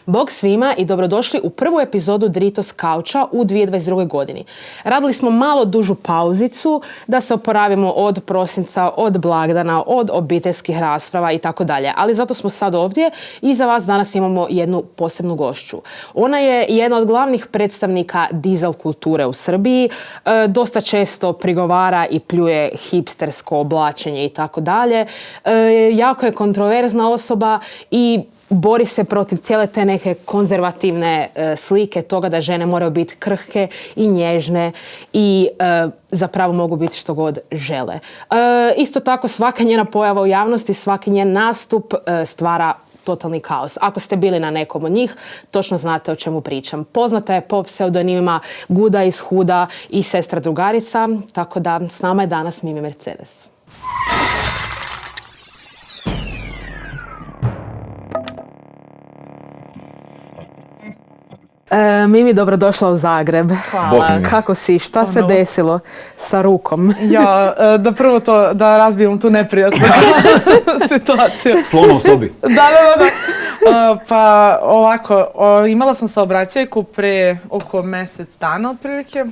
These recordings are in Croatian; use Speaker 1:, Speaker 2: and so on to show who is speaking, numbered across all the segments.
Speaker 1: Bog svima i dobrodošli u prvu epizodu Dritos Kauča u 2022. godini. Radili smo malo dužu pauzicu da se oporavimo od prosinca, od blagdana, od obiteljskih rasprava i tako dalje. Ali zato smo sad ovdje i za vas danas imamo jednu posebnu gošću. Ona je jedna od glavnih predstavnika dizel kulture u Srbiji. Dosta često prigovara i pljuje hipstersko oblačenje i tako dalje. Jako je kontroverzna osoba i bori se protiv cijele te neke konzervativne slike toga da žene moraju biti krhke i nježne i zapravo mogu biti što god žele. Isto tako svaka njena pojava u javnosti, svaki njen nastup stvara totalni kaos. Ako ste bili na nekom od njih, točno znate o čemu pričam. Poznata je po pseudonimima Guda iz Huda i Sestra drugarica, tako da s nama je danas Mimi Mercedes. Mimi, dobrodošla u Zagreb.
Speaker 2: Hvala.
Speaker 1: Kako si? Šta se desilo sa rukom?
Speaker 2: Ja, da prvo to, da razbijem tu neprijatnu situaciju.
Speaker 3: Slona u sobi.
Speaker 2: Da. Pa ovako, imala sam saobraćajku pre oko mjesec dana otprilike.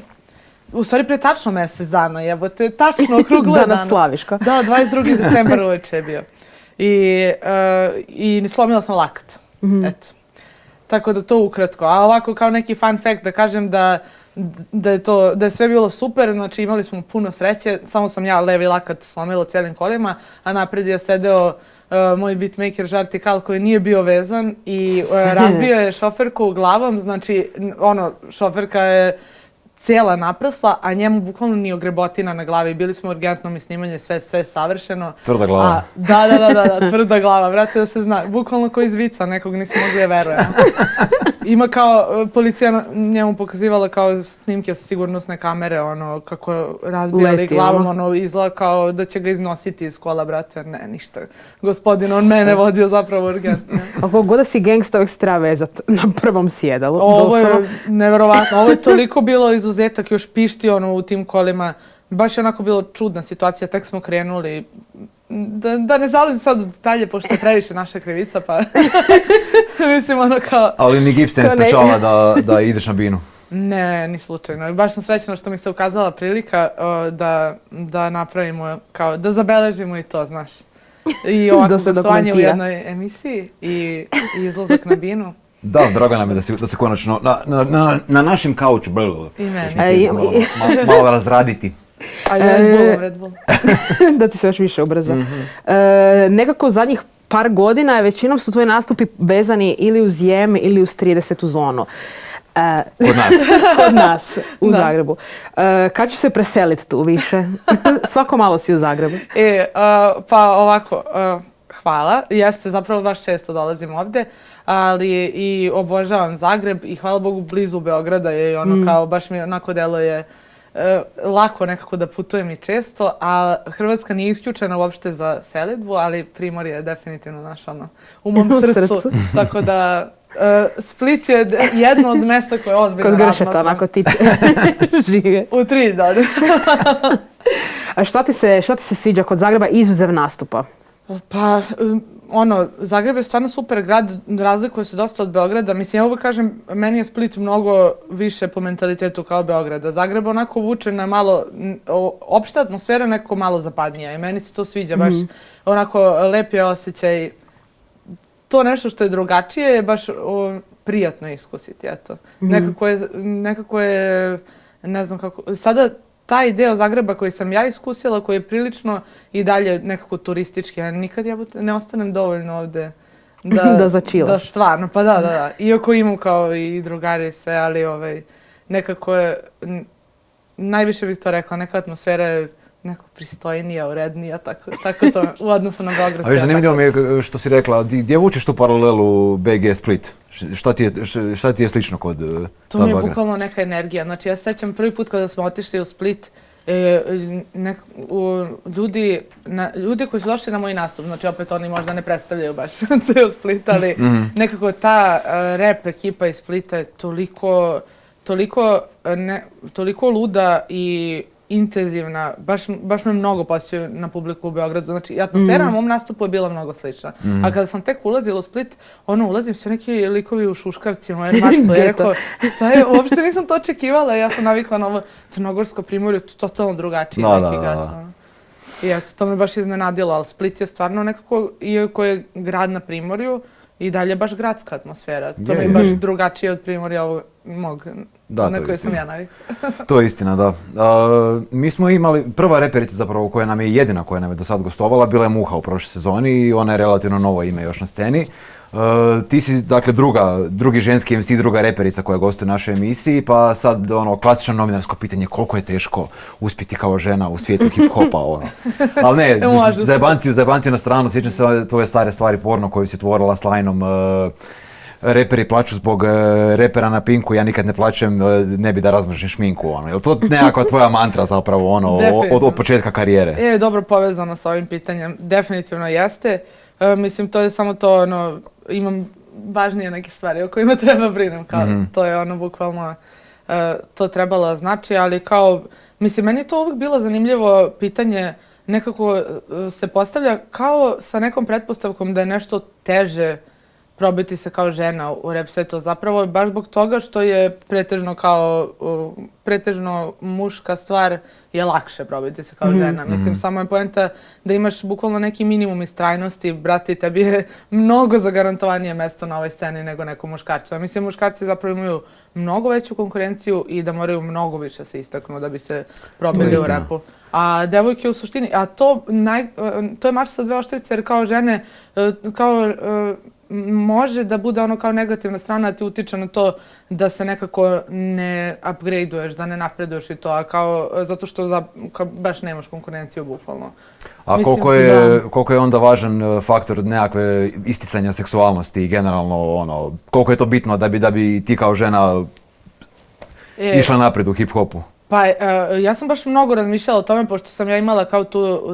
Speaker 2: U stvari pre tačno mjesec dana, jebote, tačno okruglo
Speaker 1: danas slaviška.
Speaker 2: Da, 22. decembar uveče je bio. I slomila sam lakat. Eto. Tako da to ukratko. A ovako kao neki fun fact da kažem da je sve bilo super, znači imali smo puno sreće, samo sam ja levi lakat slomila cijelim kolima, a napred je sedeo moj beatmaker Žartikal koji nije bio vezan i razbio je šoferku glavom, znači šoferka je cijela naprsla, a njemu bukvalno nije ogrebotina na glavi. Bili smo urgentno i snimanje, sve savršeno.
Speaker 3: Tvrda glava.
Speaker 2: Da, tvrda glava, vrate da se zna. Bukvalno ko iz vica, nekog nismo mogli je verujemo. Ima kao, policija njemu pokazivala kao snimke sa sigurnosne kamere, kako razbijali glavom, izgleda kao da će ga iznositi iz kola, brate, ne, ništa. Gospodin, on mene vodio zapravo urgentno.
Speaker 1: Ako god da si gangsta, uvijek se treba vezat na prvom sjedalu.
Speaker 2: Ovo je neverovatno, ovo je toliko bilo izuzetak, još pišti u tim kolima. Baš je onako bilo čudna situacija, tek smo krenuli. Da ne zalazim sad u detalje, pošto je previše naša krivica, pa mislim kao...
Speaker 3: Ali ni gips ne sprečava da ideš na binu.
Speaker 2: Ne, ni slučajno. Baš sam srećna što mi se ukazala prilika da napravimo, kao da zabeležimo i to, znaš. I ovako gostovanje u jednoj emisiji i izlazak na binu.
Speaker 3: Da, drago nam je da se konačno na našem kauču malo razraditi.
Speaker 2: A Red Bull.
Speaker 1: Da ti se još više ubrza. Nekako u zadnjih par godina većinom su tvoji nastupi vezani ili uz Jem ili uz 30. zonu. Kod nas, u Zagrebu. Kad ću se preseliti tu više? Svako malo si u Zagrebu.
Speaker 2: Pa ovako, hvala. Jeste, zapravo baš često dolazim ovdje, ali i obožavam Zagreb i hvala Bogu blizu Beograda je i kao baš mi onako deluje lako nekako da putujem i često, a Hrvatska nije isključena uopšte za selidbu, ali Primorje je definitivno naš u mom srcu. Tako da Split je jedno od mesta koje je ozbiljno
Speaker 1: razmatram. Kod Gršeta, onako ti žive.
Speaker 2: U 3, da.
Speaker 1: A šta ti se sviđa kod Zagreba izuzev nastupa?
Speaker 2: Pa, Zagreb je stvarno super grad, razlikuje se dosta od Beograda. Mislim, ja uvijek kažem, meni je Split mnogo više po mentalitetu kao Beograda. Zagreb onako vuče na malo, opšta atmosfera nekako malo zapadnija i meni se to sviđa, baš onako lep je osjećaj. To nešto što je drugačije je baš prijatno iskusiti, eto. Nekako je, ne znam kako, sada taj deo Zagreba koji sam ja iskusila, koji je prilično i dalje nekako turistički, ja nikad ne ostanem dovoljno ovde
Speaker 1: da začilaš.
Speaker 2: Da stvarno, pa da. Iako imam kao i drugari i sve, ali nekako je, najviše bih to rekla, neka atmosfera je nekako pristojnija, urednija, tako to u odnosu na Beograd.
Speaker 3: A viš, zanimljivo mi je što si rekla, gdje vučeš tu paralelu BG Split? Šta ti je slično kod
Speaker 2: to mi je bukvalno neka energija. Znači, ja se sjećam prvi put kada smo otišli u Split, ljudi koji su došli na moj nastup, znači opet oni možda ne predstavljaju baš ceo Split, ali nekako ta rap ekipa iz Splita je toliko luda i intenzivna, baš me mnogo posjećaju na publiku u Beogradu. Znači, atmosfera na mom nastupu je bila mnogo slična. A kada sam tek ulazila u Split, ulazim sve neki likovi u šuškavcima, Air Maxu. Ja rekao, šta je, uopšte nisam to očekivala. Ja sam navikla na ovo crnogorsko primorje, totalno drugačiji neki gas. I eto, to me baš iznenadilo, ali Split je stvarno nekako, iako je grad na primorju, i dalje baš gradska atmosfera. To mi je baš drugačije od primorja ovog mog, na koje sam ja navikla.
Speaker 3: To je istina, da. Mi smo imali, prva reperica zapravo koja nam je jedina koja nam je do sad gostovala, bila je Muha u prošloj sezoni i ona je relativno novo ime još na sceni. Ti si, dakle, drugi ženski MC, druga reperica koja gostuje u našoj emisiji, pa sad, klasično novinarsko pitanje, koliko je teško uspjeti kao žena u svijetu hip-hopa, Ali ne, zajebanciju na stranu, sjećam se tvoje stare stvari porno koju si tvorila s lajnom reperi plaću zbog repera na Pinku, ja nikad ne plaćem, ne bi da razmržim šminku, Jel to nekakva tvoja mantra zapravo, od početka karijere?
Speaker 2: Je dobro povezano sa ovim pitanjem, definitivno jeste. Mislim, to je samo to, imam važnije neke stvari o kojima treba brinem, to je bukvalno, to trebalo znači, ali mislim, meni je to uvijek bilo zanimljivo pitanje, nekako se postavlja kao sa nekom pretpostavkom da je nešto teže probiti se kao žena u rap svetu. Zapravo baš zbog toga što je pretežno muška stvar je lakše probiti se kao žena. Mislim, samo je poenta da imaš bukvalno neki minimum istrajnosti, brate, tebi je mnogo zagarantowanije mesto na ovoj sceni nego nekom muškarcu. Ja mislim, muškarci zapravo imaju mnogo veću konkurenciju i da moraju mnogo više se istaknu da bi se probili u rapu. A devojke u suštini, to je mač sa dve oštrice, jer kao žene, može da bude kao negativna strana, a ti utiče na to da se nekako ne upgradeuješ, da ne napreduješ i to, zato što baš nemaš konkurenciju bukvalno.
Speaker 3: A koliko je onda važan faktor nekakve isticanja seksualnosti i generalno, koliko je to bitno da bi ti kao žena išla napred u hip-hopu?
Speaker 2: Pa, ja sam baš mnogo razmišljala o tome, pošto sam ja imala kao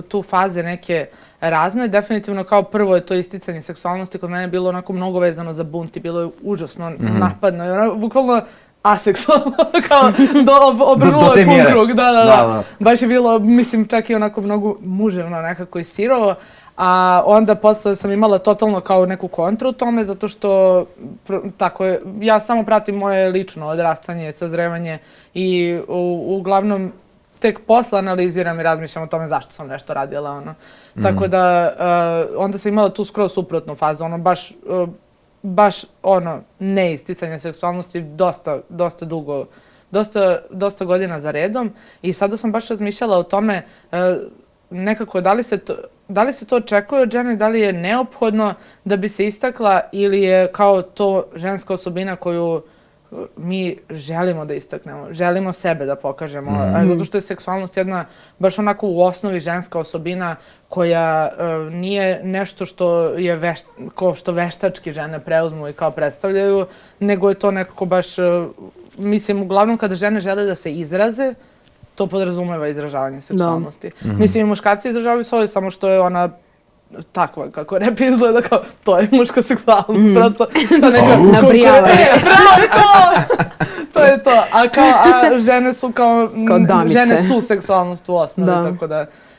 Speaker 2: tu faze neke razne. Definitivno kao prvo je to isticanje seksualnosti kod mene bilo onako mnogo vezano za bunt i bilo je užasno napadno. I bukvalno aseksualno, kao obrnulo je pun krug. Da. Baš je bilo, mislim, čak i onako mnogo muževno nekako i sirovo. A onda posle sam imala totalno kao neku kontru u tome, zato što ja samo pratim moje lično odrastanje, sazrevanje i uglavnom tek posle analiziram i razmišljam o tome zašto sam nešto radila. Tako da onda sam imala tu skroz suprotnu fazu, baš neisticanje seksualnosti dosta dugo, dosta godina za redom i sada sam baš razmišljala o tome nekako da li se to očekuje od žene, da li je neophodno da bi se istakla ili je kao to ženska osobina koju mi želimo da istaknemo, želimo sebe da pokažemo, zato što je seksualnost jedna baš onako u osnovi ženska osobina koja nije nešto što veštački žene preuzmu i kao predstavljaju, nego je to nekako baš, mislim, uglavnom kada žene žele da se izraze, to podrazumeva izražavanje seksualnosti. Mislim, i muškarci izražavaju svoju, samo što je ona takva kako rap izgleda, kao to je muška seksualnost. Prosto ta neka
Speaker 1: nabrijavanje.
Speaker 2: To je to. A žene su kao žene su seksualnost u osnovi, tako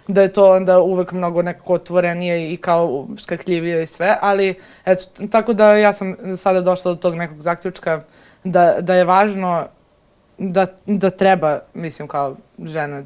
Speaker 2: da je to onda uvek mnogo nekako otvorenije i kao škakljivije i sve, ali eto, tako da ja sam sada došla do tog nekog zaključka da je važno da treba, mislim, kao žene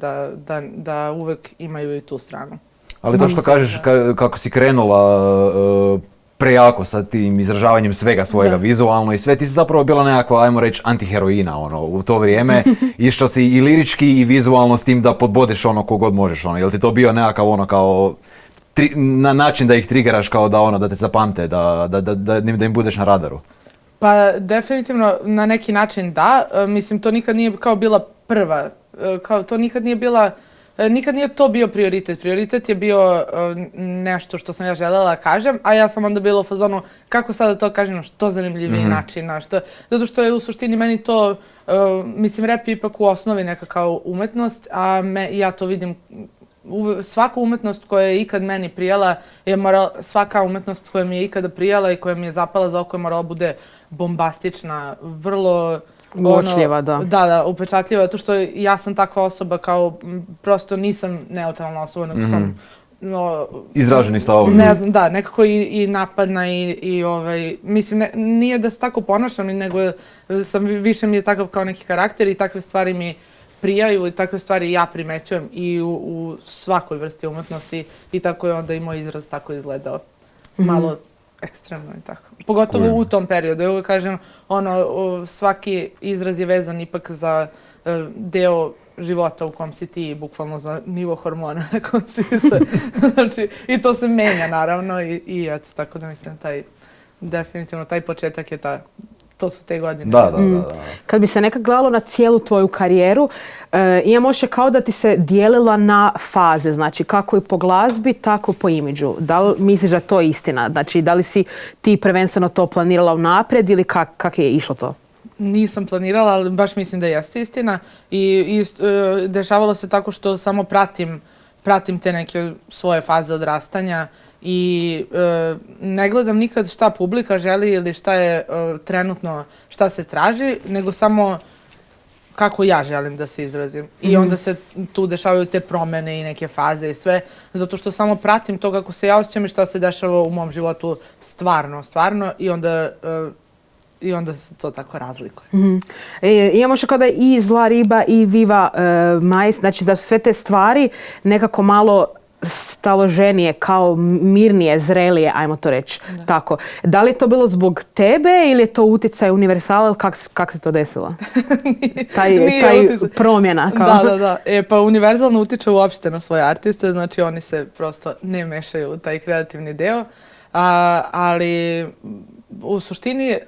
Speaker 2: da uvek imaju i tu stranu.
Speaker 3: Ali to što kažeš, kako si krenula prejako sa tim izražavanjem svega svojega vizualno i sve, ti si zapravo bila nekakva, ajmo reći, antiheroina u to vrijeme. Išla si i lirički i vizualno s tim da podbodeš kogod možeš. Jel ti to bio nekakav kao na način da ih trigeraš, kao da te zapamte, da im budeš na radaru?
Speaker 2: Pa definitivno na neki način da. Mislim, to nikad nije kao bila prva. Kao to nikad nije to bio prioritet. Prioritet je bio nešto što sam ja željela da kažem, a ja sam onda bila u fazonu kako sada to kažem na što zanimljiviji način. Zato što je u suštini meni to, mislim, rap je ipak u osnovi neka kao umetnost, a ja to vidim, svaka umetnost koja je ikad meni prijala, svaka umetnost koja mi je ikada prijala i koja mi je zapala za oko je morala bude bombastična, vrlo
Speaker 1: Uočljiva, da.
Speaker 2: Da, upečatljiva, zato što ja sam takva osoba kao, prosto nisam neutralna osoba, nego sam
Speaker 3: Izraženi stavovi.
Speaker 2: Ne znam, da, nekako i napadna mislim, nije da se tako ponašam, nego više mi je takav kao neki karakter i takve stvari mi prijaju i takve stvari ja primećujem i u svakoj vrsti umetnosti i tako je onda i moj izraz tako izgledao. Malo ekstremno i tako. Pogotovo u tom periodu. Ja uvijek kažem, svaki izraz je vezan ipak za deo života u kom si ti, bukvalno za nivo hormona na kom si se. Znači, i to se menja naravno i eto, tako da mislim definitivno taj početak je to su te godine.
Speaker 3: Da.
Speaker 1: Kad bi se nekak gledalo na cijelu tvoju karijeru, imam osjećaj kao da ti se dijelila na faze, znači kako i po glazbi, tako po imidžu. Da li misliš da je to istina? Znači, da li si ti prvenstveno to planirala unaprijed ili kak je išlo to?
Speaker 2: Nisam planirala, ali baš mislim da jeste istina i dešavalo se tako što samo pratim te neke svoje faze odrastanja i ne gledam nikad šta publika želi ili šta je trenutno, šta se traži, nego samo kako ja želim da se izrazim. I onda se tu dešavaju te promene i neke faze i sve, zato što samo pratim to kako se ja osjećam i šta se dešava u mom životu stvarno i onda se to tako razlikuje.
Speaker 1: Imamo što kao da i Zla riba i Viva Majs, znači da su sve te stvari nekako malo staloženije, kao mirnije, zrelije, ajmo to reći. Tako. Da li je to bilo zbog tebe ili je to utjecaj Universala, kak se to desilo? Taj promjena. Kao.
Speaker 2: Da. Pa Universal ne utiče uopšte na svoje artiste, znači oni se prosto ne mešaju u taj kreativni deo, ali u suštini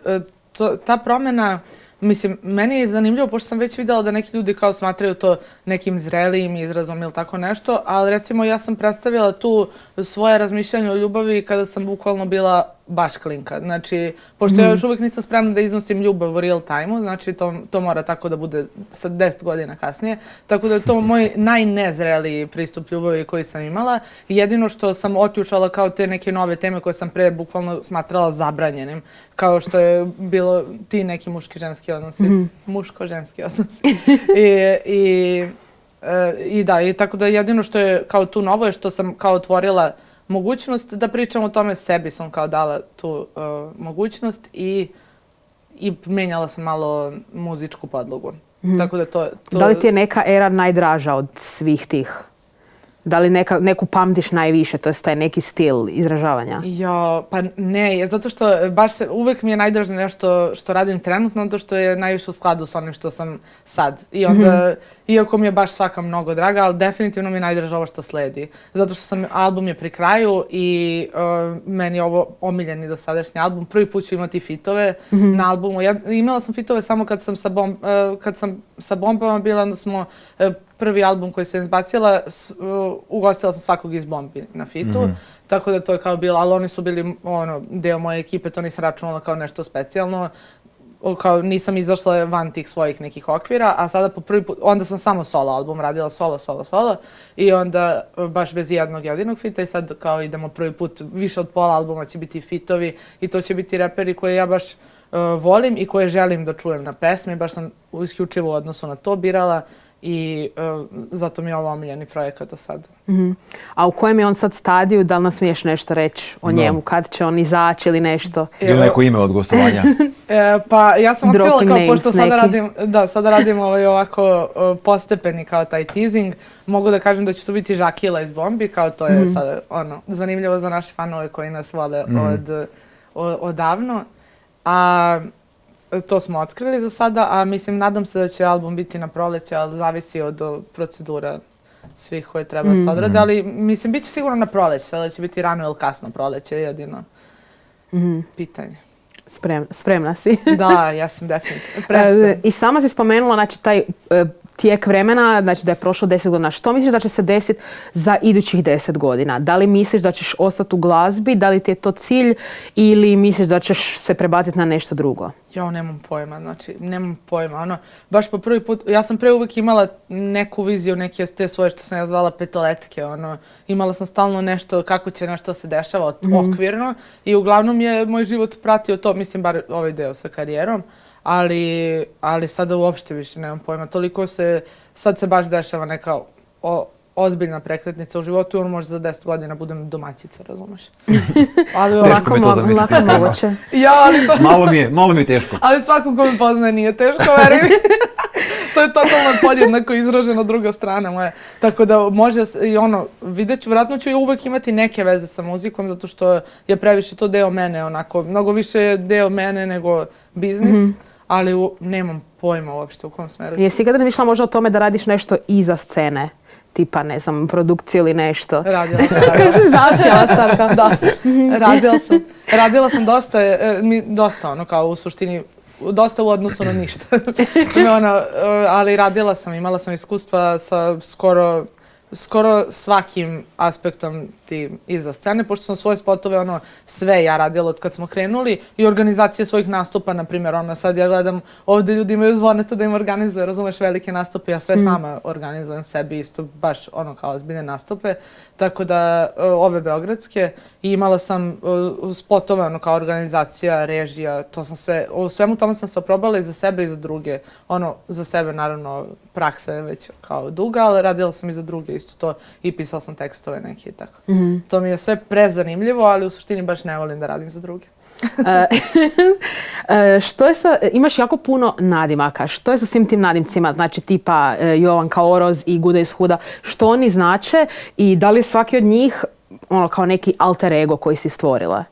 Speaker 2: ta promjena, mislim, meni je zanimljivo, pošto sam već vidjela da neki ljudi kao smatraju to nekim zrelijim izrazom ili tako nešto, ali recimo ja sam predstavila tu svoje razmišljanje o ljubavi kada sam bukvalno bila baš klinka. Znači, pošto ja još uvijek nisam spremna da iznosim ljubav u real time-u, znači to mora tako da bude sa 10 godina kasnije, tako da je to moj najnezreliji pristup ljubavi koji sam imala. Jedino što sam otključala kao te neke nove teme koje sam pre bukvalno smatrala zabranjenim, kao što je bilo ti neki muški-ženski odnosi, muško-ženski odnosi. I tako da jedino što je kao tu novo je što sam kao otvorila mogućnost da pričam o tome, sebi sam kao dala tu mogućnost i menjala sam malo muzičku podlogu. Tako da to...
Speaker 1: Da li ti je neka era najdraža od svih tih? Da li neku pamtiš najviše, to je taj neki stil izražavanja?
Speaker 2: Pa ne, zato što baš uvijek mi je najdraže nešto što radim trenutno, zato što je najviše u skladu s onim što sam sad. I onda, iako mi je baš svaka mnogo draga, ali definitivno mi je najdraže ovo što sledi. Zato što album je pri kraju i meni je ovo omiljeni dosadašnji album. Prvi put ću imati fitove na albumu. Imala sam fitove samo kad sam sa Bombama bila, onda smo prvi album koji sam izbacila, ugostila sam svakog iz Bombi na fitu, tako da to je kao bilo, ali oni su bili deo moje ekipe, to nisam računala kao nešto specijalno, kao nisam izašla van tih svojih nekih okvira, a sada po prvi put, onda sam samo solo album radila, solo i onda baš bez jednog jedinog fita i sad kao idemo prvi put, više od pola albuma će biti fitovi i to će biti reperi koje ja baš volim i koje želim da čujem na pesmi, baš sam isključivo u odnosu na to birala i zato mi je ovo omiljeni projekat do sada.
Speaker 1: A u kojem je on sad stadiju? Da li nam smiješ nešto reći o njemu? Kad će on izaći ili nešto?
Speaker 3: Ili neko ime od gostovanja?
Speaker 2: Pa ja sam otkrila kao pošto sada radim ovako postepeni kao taj teasing. Mogu da kažem da će to biti Žakila iz Bombi, kao to je sada zanimljivo za naše fanove koji nas vole odavno. To smo otkrili za sada, a mislim, nadam se da će album biti na proleće, ali zavisi od procedura svih koje treba se odrade, ali mislim, bit će sigurno na proleće, sada će biti rano ili kasno proleće, jedino pitanje.
Speaker 1: Spremna si.
Speaker 2: Da, ja sam definitivno.
Speaker 1: I sama si spomenula, znači, taj tijek vremena, znači da je prošlo 10 godina. Što misliš da će se desiti za idućih 10 godina? Da li misliš da ćeš ostati u glazbi, da li ti je to cilj ili misliš da ćeš se prebaciti na nešto drugo?
Speaker 2: Ja nemam pojma, znači, nemam pojma, ono, baš po prvi put, ja sam pre uvijek imala neku viziju, neke te svoje što sam ja zvala petoletke, ono, imala sam stalno nešto, kako će nešto se dešava okvirno i uglavnom je moj život pratio to, mislim, bar ovaj deo sa karijerom, ali sada uopšte više nemam pojma, toliko sad se baš dešava neka ozbiljna prekretnica u životu i on može za 10 godina budem domaćica, razumeš? Ali
Speaker 3: Teško mi je to zamisliti.
Speaker 1: lako moguće.
Speaker 2: Ja, ali to...
Speaker 3: Malo mi je teško.
Speaker 2: Ali svakom ko me poznaje nije teško, veruj mi. To je totalno podjednako izražena druga strana moja. Tako da može i ono, vidjet ću, vjerojatno ću i uvek imati neke veze sa muzikom, zato što je previše to deo mene, onako, mnogo više je deo mene nego biznis, ali nemam pojma uopšte u kom smeru.
Speaker 1: Jesi ikada mišljala možda o tome da radiš nešto iza scene? Tipa, ne znam, produkciju ili nešto?
Speaker 2: Radila
Speaker 1: Kako si zasjela sad?
Speaker 2: Da, radila sam dosta, ono kao u suštini, dosta u odnosu na ništa. Ali radila sam, imala sam iskustva sa skoro svakim aspektom iza scene, pošto sam svoje spotove, sve ja radila od kad smo krenuli i organizacije svojih nastupa, na primjer, sad ja gledam, ovdje ljudi imaju Zvoneta da im organizuje, razumeš, velike nastupe, ja sve sama organizujem sebi isto, baš kao ozbiljne nastupe, tako da ove beogradske i imala sam spotove, kao organizacija, režija, to sam sve, u svemu tome sam se oprobala i za sebe i za druge, za sebe naravno praksa je već kao duga, ali radila sam i za druge isto to i pisala sam tekstove neke i tako. To mi je sve prezanimljivo, ali u suštini baš ne volim da radim za druge.
Speaker 1: Što je imaš jako puno nadimaka, što je sa svim tim nadimcima, znači tipa Jovanka Oroz i Guda iz Huda, što oni znače i da li je svaki od njih kao neki alter ego koji si stvorila?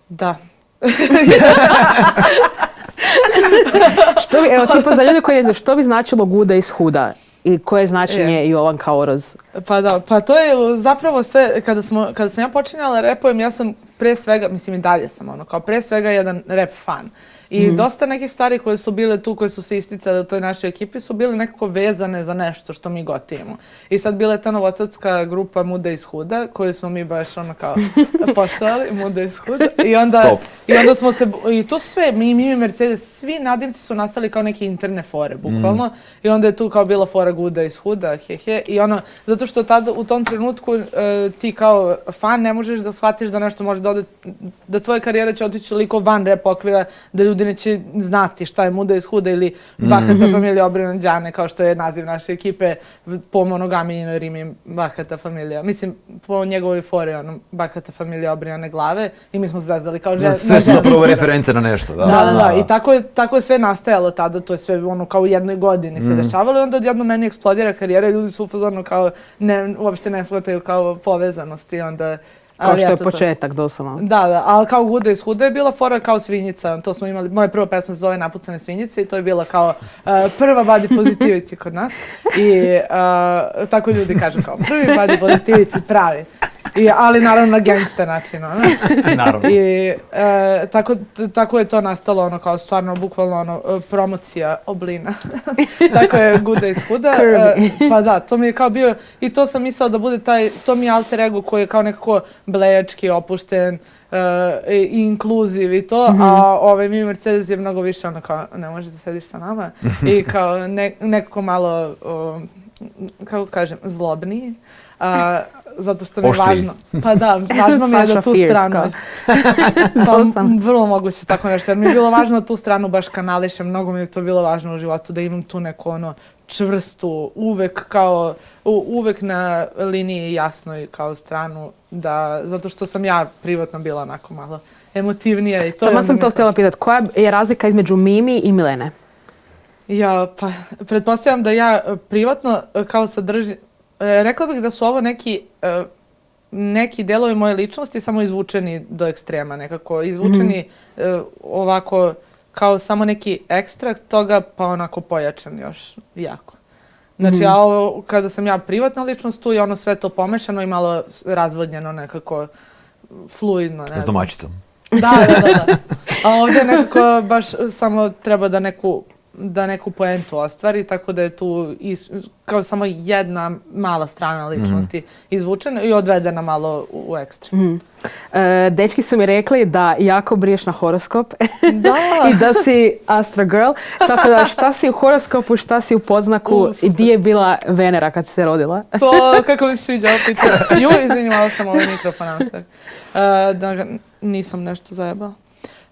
Speaker 2: Da.
Speaker 1: Evo, tipa za ljude koji ne znaju, što bi značilo Guda iz Huda? I koje je značenje Jovanka Oroz?
Speaker 2: Pa da, pa to je zapravo sve, kada sam ja počinjala repujem, ja sam pre svega, mislim i dalje sam kao pre svega jedan rap fan. I dosta nekih stvari koje su bile tu, koje su se isticale u toj našoj ekipi su bile nekako vezane za nešto što mi gotivimo. I sad bila je ta novosadska grupa Muda iz Huda, koju smo mi baš kao poštovali, Muda iz Huda. I onda smo se, i to sve, mi i Mercedes, svi nadimci su nastali kao neke interne fore, bukvalno. I onda je tu kao bila fora Guda iz Huda, hehe. I zato što tada u tom trenutku ti kao fan ne možeš da shvatiš da nešto može da tvoja karijera će otići toliko van rap okvira, da ljudi neće znati šta je Muda iz Huda ili Bahata familija Obrina Đane, kao što je naziv naše ekipe po monogamijinoj rimi Bahata familija. Mislim, po njegovoj fori, Bahata familija Obrinjane glave i mi smo se zazvali kao žena.
Speaker 3: Sve su zapravo reference na nešto, da.
Speaker 2: Da. I tako je sve nastajalo tada, to je sve kao u jednoj godini se dešavalo i onda odjedno meni eksplodira karijera i ljudi su u fazonu kao uopšte ne shvataju kao povezanost i onda...
Speaker 1: Kao što je početak, doslovno.
Speaker 2: Da, ali kao Guda iz Huda je bila fora kao svinjica. To smo imali, moja prva pesma se zove Napucane svinjice i to je bila kao prva body positivity kod nas. I tako ljudi kažu kao prvi body positivity, pravi. Ali naravno na gangster način.
Speaker 3: Naravno.
Speaker 2: I tako je to nastalo, kao stvarno, bukvalno promocija oblina. Tako je Guda iz Huda. Pa da, to mi je kao bio, i to sam mislila da bude to mi je alter ego koji je kao nekako blejački, opušten, i inkluziv i to, a mi Mercedes je mnogo više kao ne možeš da sediš sa nama i kao nekako malo, kako kažem, zlobniji. Zato što mi je važno. Pa da, važno mi je da tu stranu... Vrlo moguće tako nešto, jer mi je bilo važno da tu stranu baš kanališem, mnogo mi je to bilo važno u životu, da imam tu neku čvrstu, uvek na liniji jasnoj kao stranu, zato što sam ja privatno bila onako malo emotivnija i to...
Speaker 1: Tamo sam to htjela pitati, koja je razlika između Mimi i Milene?
Speaker 2: Ja, pa, pretpostavljam da ja privatno kao sadržim... Rekla bih da su ovo neki delovi moje ličnosti samo izvučeni do ekstrema, nekako izvučeni ovako kao samo neki ekstrakt toga, pa onako pojačan još jako. Znači, a ovo kada sam ja privatna ličnost, tu je sve to pomešano i malo razvodnjeno, nekako fluidno.
Speaker 3: S domaćicom.
Speaker 2: Da. A ovdje nekako baš samo treba da neku da neku poentu ostvari, tako da je tu kao samo jedna mala strana ličnosti izvučena i odvedena malo u ekstra.
Speaker 1: Dečki su mi rekli da jako briješ na horoskop
Speaker 2: Da.
Speaker 1: i da si Astro Girl. Tako da šta si u horoskopu, šta si u poznaku i di je bila Venera kad si se rodila?
Speaker 2: To kako mi se sviđa opet. Izvini, malo sam ovaj mikrofon na sve. Da nisam nešto zajebala.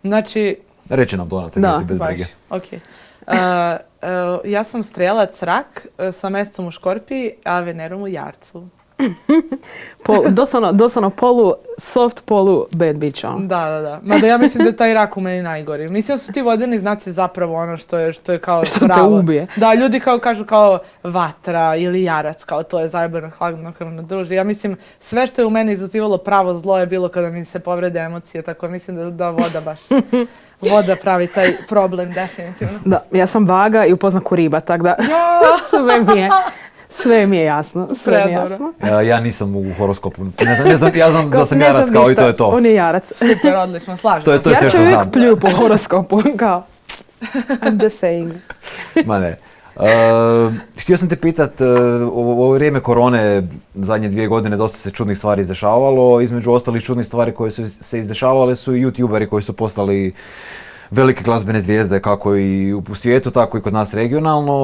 Speaker 2: Znači...
Speaker 3: Reći nam, Donata, gdje si bez brige.
Speaker 2: Okej. Ja sam strelac rak sa mesecom u Škorpiji, a Venerom u Jarcu.
Speaker 1: Doslovno polu soft, polu bad bitch.
Speaker 2: Da. Mada ja mislim da je taj rak u meni najgori. Mislim da su ti vodeni znaci zapravo ono što je kao
Speaker 1: što
Speaker 2: pravo.
Speaker 1: te ubije.
Speaker 2: Da, ljudi kažu kao vatra ili jarac, kao to je zajebano hladnokrvno druže. Ja mislim sve što je u meni izazivalo pravo zlo je bilo kada mi se povrede emocije, tako mislim da voda baš... Voda pravi taj problem, definitivno.
Speaker 1: Da, ja sam vaga i u poznaku riba, tako da sve mi je jasno.
Speaker 3: Ja nisam u horoskopu. Ja znam da sam jarac kao i to je to.
Speaker 1: On je jarac.
Speaker 2: Super, odlično, slažem.
Speaker 1: Ja ću uvijek pljuju po horoskopu, kao I'm just saying.
Speaker 3: Ma ne. Htio sam te pitat, u ovo vrijeme korone, zadnje 2 godine, dosta se čudnih stvari izdešavalo. Između ostalih čudnih stvari koje su se izdešavale su i youtuberi koji su postali velike glazbene zvijezde, kako i u svijetu, tako i kod nas regionalno.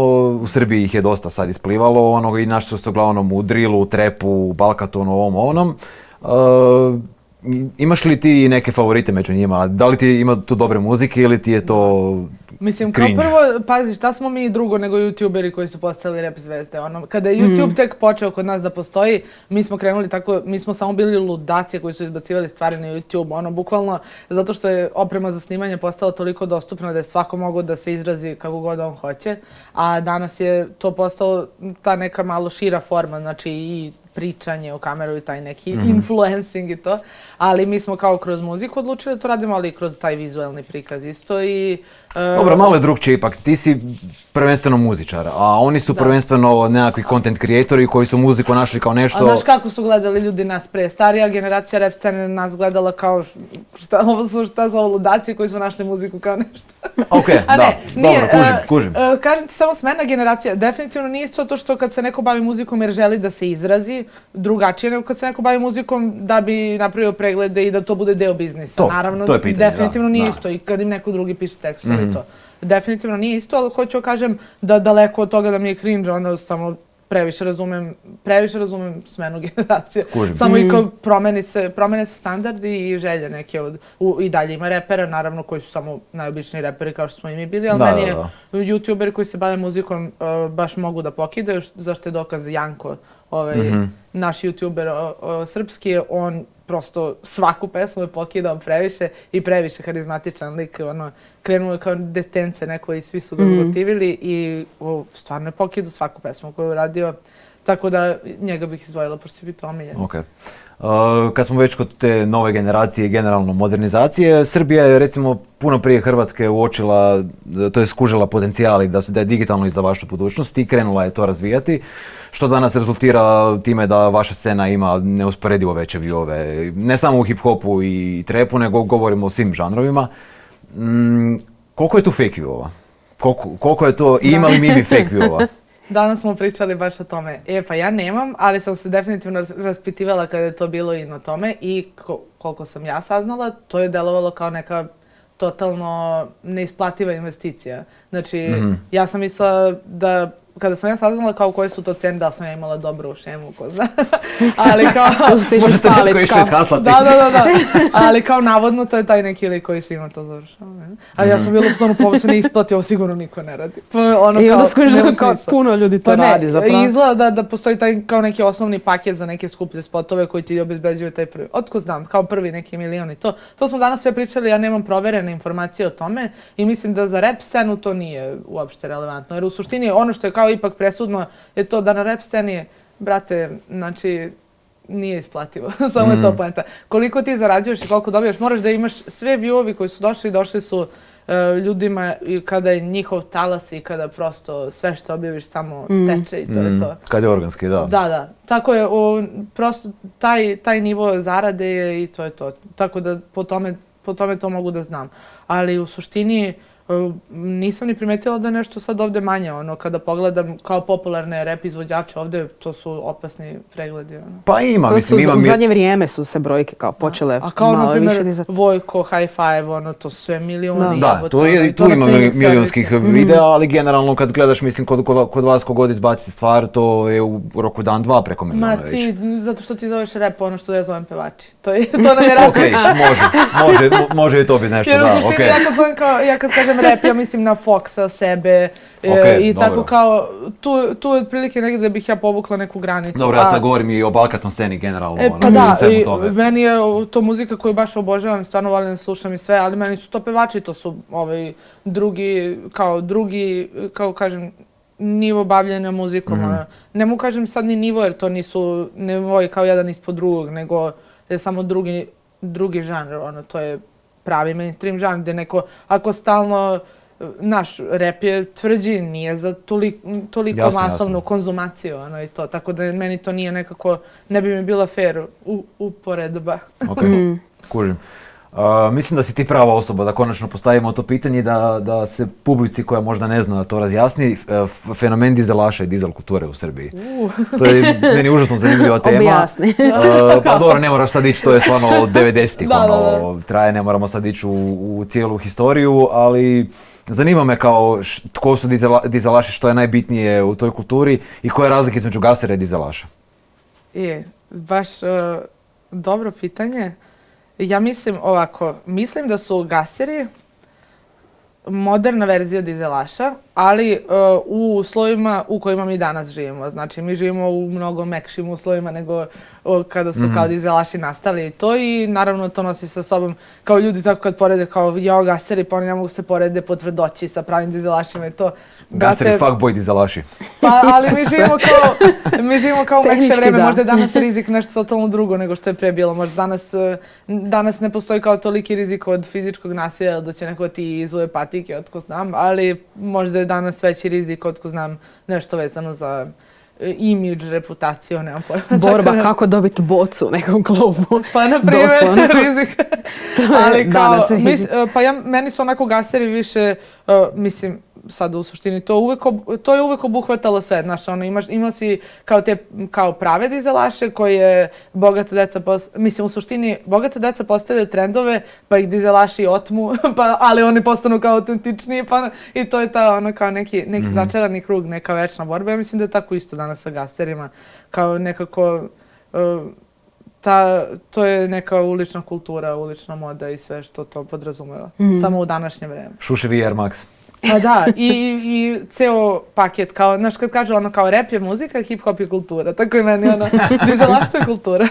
Speaker 3: U Srbiji ih je dosta sad isplivalo, i našli su se uglavnom u drillu, u trepu, u balkatonu, ovom. Imaš li ti neke favorite među njima? Da li ti ima tu dobre muzike ili ti je to
Speaker 2: mislim, kao prvo, pazi, šta smo mi drugo nego youtuberi koji su postali rap zvezde? Kada je YouTube tek počeo kod nas da postoji, mi smo krenuli tako, mi smo samo bili ludaci koji su izbacivali stvari na YouTube. Bukvalno, zato što je oprema za snimanje postala toliko dostupna da je svako mogao da se izrazi kako god on hoće. A danas je to postalo ta neka malo šira forma, znači i pričanje o kameru i taj neki influencing i to. Ali mi smo kao kroz muziku odlučili da to radimo, ali i kroz taj vizualni prikaz isto i...
Speaker 3: Dobro, malo je drugčije ipak. Ti si prvenstveno muzičar, a oni su prvenstveno nekakvi content creatori koji su muziku našli kao nešto...
Speaker 2: A znaš kako su gledali ljudi nas pre? Starija generacija rap scene nas gledala kao šta za ovo ludaci koji su našli muziku kao nešto.
Speaker 3: Okej, dobro, kužim.
Speaker 2: Kažem ti, samo smena generacija. Definitivno nije isto to što kad se neko bavi muzikom jer želi da se izrazi, drugačije nego kad se neko bavi muzikom da bi napravio preglede i da to bude deo biznisa. Naravno,
Speaker 3: to je pitanje,
Speaker 2: definitivno nije isto i kad im neko drugi piše tekstove i to. Definitivno nije isto, ali hoću kažem da daleko od toga da mi je cringe, samo previše razumem smenu generacije. Samo i kao promene se standardi i želje neke i dalje ima repera, naravno, koji su samo najobičniji reperi kao što smo i mi bili, ali meni je youtuberi koji se bave muzikom baš mogu da pokidaju, zašto je dokaz Janko, naš youtuber srpski, on prosto svaku pesmu je pokidao previše i previše karizmatičan lik, krenuo je kao detence neko i svi su ga zgotivili i stvarno je pokidao svaku pesmu koju je uradio, tako da njega bih izdvojila pošto će biti omiljen.
Speaker 3: Okay. Kad smo već kod te nove generacije i generalno modernizacije, Srbija je recimo puno prije Hrvatske uočila, to je skužila potencijali da je digitalno izdavaštvo budućnosti i krenula je to razvijati, što danas rezultira time da vaša scena ima neusporedivo veće viewove, ne samo u hip-hopu i trepu, nego govorimo o svim žanrovima. Koliko je tu fake viewova? Koliko je to, i ima li Mimi fake viewova?
Speaker 2: Danas smo pričali baš o tome. Pa ja nemam, ali sam se definitivno raspitivala kada je to bilo i na tome i koliko sam ja saznala, to je delovalo kao neka totalno neisplativa investicija. Znači, ja sam mislila da kada sam ja saznala kao koje su to cene, da li sam ja imala dobru šemu, ko zna. Ali kao...
Speaker 3: Možete netko išli ishaslati.
Speaker 2: Da. Ali kao navodno to je taj neki lik koji svima to završava. Ali ja sam bila ovo se ne isplati, ovo sigurno niko ne radi.
Speaker 1: I onda skužiš kao puno ljudi to radi zapravo.
Speaker 2: Izgleda da postoji taj kao neki osnovni paket za neke skuplje spotove koji ti obezbeđuju taj prvi. Otko znam, kao prvi neki milion i to. To smo danas sve pričali, ja nemam proverene informacije o tome i mislim da za rap scenu to nije uopšte relevantno. Jer u suštini ono što je kao ipak presudno je to da na rap sceni, brate, znači, nije isplativo. Samo je to poenta. Koliko ti zarađuješ i koliko dobijaš, moraš da imaš sve viewovi koji su došli su ljudima kada je njihov talas i kada prosto sve što objaviš samo teče i to je to.
Speaker 3: Kad je organski, da.
Speaker 2: Da. Tako je, prosto taj nivo zarade je i to je to. Tako da po tome to mogu da znam. Ali u suštini nisam ni primetila da je nešto sad ovde manje, ono, kada pogledam kao popularne rap izvođače ovde, to su opasni pregledi, ono.
Speaker 3: Pa ima,
Speaker 1: To
Speaker 3: mislim,
Speaker 1: su,
Speaker 3: ima...
Speaker 1: u zadnje vrijeme su se brojke kao počele
Speaker 2: A kao, na
Speaker 1: malo više
Speaker 2: primjer,
Speaker 1: dizati.
Speaker 2: Vojko, High Five, ono, to su sve milioni.
Speaker 3: Da,
Speaker 2: jebote,
Speaker 3: tu
Speaker 2: ono, i
Speaker 3: ima
Speaker 2: na streaming
Speaker 3: milionskih
Speaker 2: servisima.
Speaker 3: videa, ali generalno kad gledaš, mislim, kod vas kogod izbaci stvar, to je u roku dan, dva preko
Speaker 2: Ma
Speaker 3: miliona već.
Speaker 2: ti, zato što ti zoveš rap ono što ja zovem pevači. To nam je razlika.
Speaker 3: Ok, može i to biti nešto,
Speaker 2: Jer u
Speaker 3: da,
Speaker 2: suštini
Speaker 3: okej.
Speaker 2: ja kad kažem rap, ja mislim na Foxa, sebe
Speaker 3: Okej,
Speaker 2: i tako
Speaker 3: dobro.
Speaker 2: kao, tu je otprilike negdje bih ja povukla neku granicu.
Speaker 3: Dobro, ja sad govorim i o balkatnom sceni generalno,
Speaker 2: Pa
Speaker 3: i
Speaker 2: da,
Speaker 3: svemu
Speaker 2: i
Speaker 3: tome.
Speaker 2: meni je to muzika koju baš obožavam, stvarno volim da slušam i sve, ali meni su to pevači, to su drugi, kao kažem, nivo bavljenja muzikom. Ne mogu kažem sad ni nivo, jer to nisu nivoji kao jedan ispod drugog, nego je samo drugi žanr, ono, to je pravi mainstream žanr, gdje neko, ako stalno, naš rap je tvrđi, nije za toliko
Speaker 3: Jasno,
Speaker 2: masovnu
Speaker 3: jasno.
Speaker 2: konzumaciju, ono, i to, tako da meni to nije nekako, ne bi mi bila fair uporedba.
Speaker 3: Ok, kužim. Mislim da si ti prava osoba da konačno postavimo to pitanje i da se publici koja možda ne zna to razjasni. Fenomen dizelaša i dizel kulture u Srbiji. To je meni užasno zanimljiva tema.
Speaker 1: Objasni.
Speaker 3: Pa dobro, ne moraš sad ići, to je stvarno od 90-ih,
Speaker 2: Da.
Speaker 3: traje, ne moramo sad ići u cijelu historiju, ali zanima me kao tko su dizelaši, što je najbitnije u toj kulturi i koja je razlika između gasera i dizelaša.
Speaker 2: Baš dobro pitanje. Ja mislim ovako, mislim da su gaseri moderna verzija dizelaša, ali u uslovima u kojima mi danas živimo. Znači, mi živimo u mnogo mekšim uslovima nego kada su kao dizelaši nastali i to, i naravno to nosi sa sobom kao ljudi tako kad porede kao gaseri, pa oni ne mogu se porede po tvrdoći sa pravim dizelašima i to.
Speaker 3: Gaseri, fuckboy dizelaši.
Speaker 2: Pa, ali mi živimo kao u mekše
Speaker 1: Tehnički
Speaker 2: vreme,
Speaker 1: da.
Speaker 2: možda je danas rizik nešto totalno drugo nego što je pre bilo. Možda danas ne postoji kao toliki rizik od fizičkog nasilja da će neko ti izuje patike, otko znam, ali možda je danas veći rizik, otko znam, nešto vezano za imidž, reputaciju, nemam pojma.
Speaker 1: Borba kako dobiti bocu u nekom klubu.
Speaker 2: Pa, na primjer,
Speaker 1: Doslovno.
Speaker 2: rizik.
Speaker 1: To je
Speaker 2: Ali kao,
Speaker 1: danas rizik.
Speaker 2: meni su onako gaseri više, mislim, sad u suštini, to je uvek obuhvatalo sve, znaš, ono, imao si kao prave dizelaše koje bogata deca, mislim, u suštini, bogata deca postavljaju trendove, pa ih dizelaši otmu, ali oni postanu kao autentičniji, i to je ta, ono, kao neki začarani krug, neka večna borba. Ja mislim da je tako isto danas sa gaserima, kao nekako, to je neka ulična kultura, ulična moda i sve što to podrazumeva, samo u današnje vreme.
Speaker 3: Šuševi Air Max.
Speaker 2: Pa da, i ceo paket, kao, znaš, kad kažu ono kao rap je muzika, hip-hop je kultura, tako i meni ono, dizelaštvo je kultura.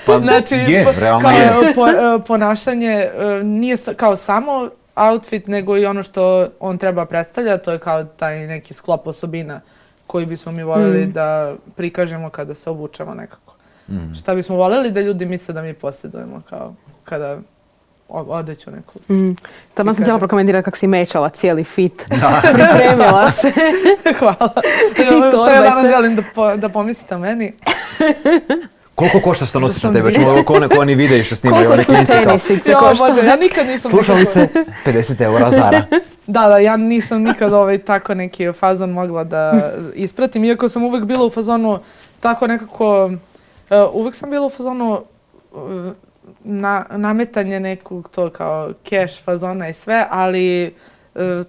Speaker 3: Pa
Speaker 2: Znači,
Speaker 3: realno
Speaker 2: kao
Speaker 3: je.
Speaker 2: ponašanje nije kao samo outfit, nego i ono što on treba predstavljati, to je kao taj neki sklop osobina koji bismo mi voljeli da prikažemo kada se obučemo nekako. Šta bismo voljeli da ljudi misle da mi posjedujemo, kao kada odeću neku.
Speaker 1: Tamo sam htjela prokomentirati kako si mečala cijeli fit. Pripremila se.
Speaker 2: Hvala. Što ja danas želim da pomislite o meni?
Speaker 3: Koliko košta što nosiš na tebe? Čemo ko oni videi što snimaju,
Speaker 1: Koliko
Speaker 3: one
Speaker 1: su
Speaker 3: klinci kao
Speaker 1: tenisice
Speaker 2: Bože,
Speaker 1: koštale?
Speaker 2: ja nikad nisam...
Speaker 3: slušalice 50 eura Zara.
Speaker 2: Da, ja nisam nikad tako neki fazon mogla da ispratim, iako sam uvek bila u fazonu tako nekako... Uvek sam bila u fazonu nametanje nekog to kao cash fazona i sve, ali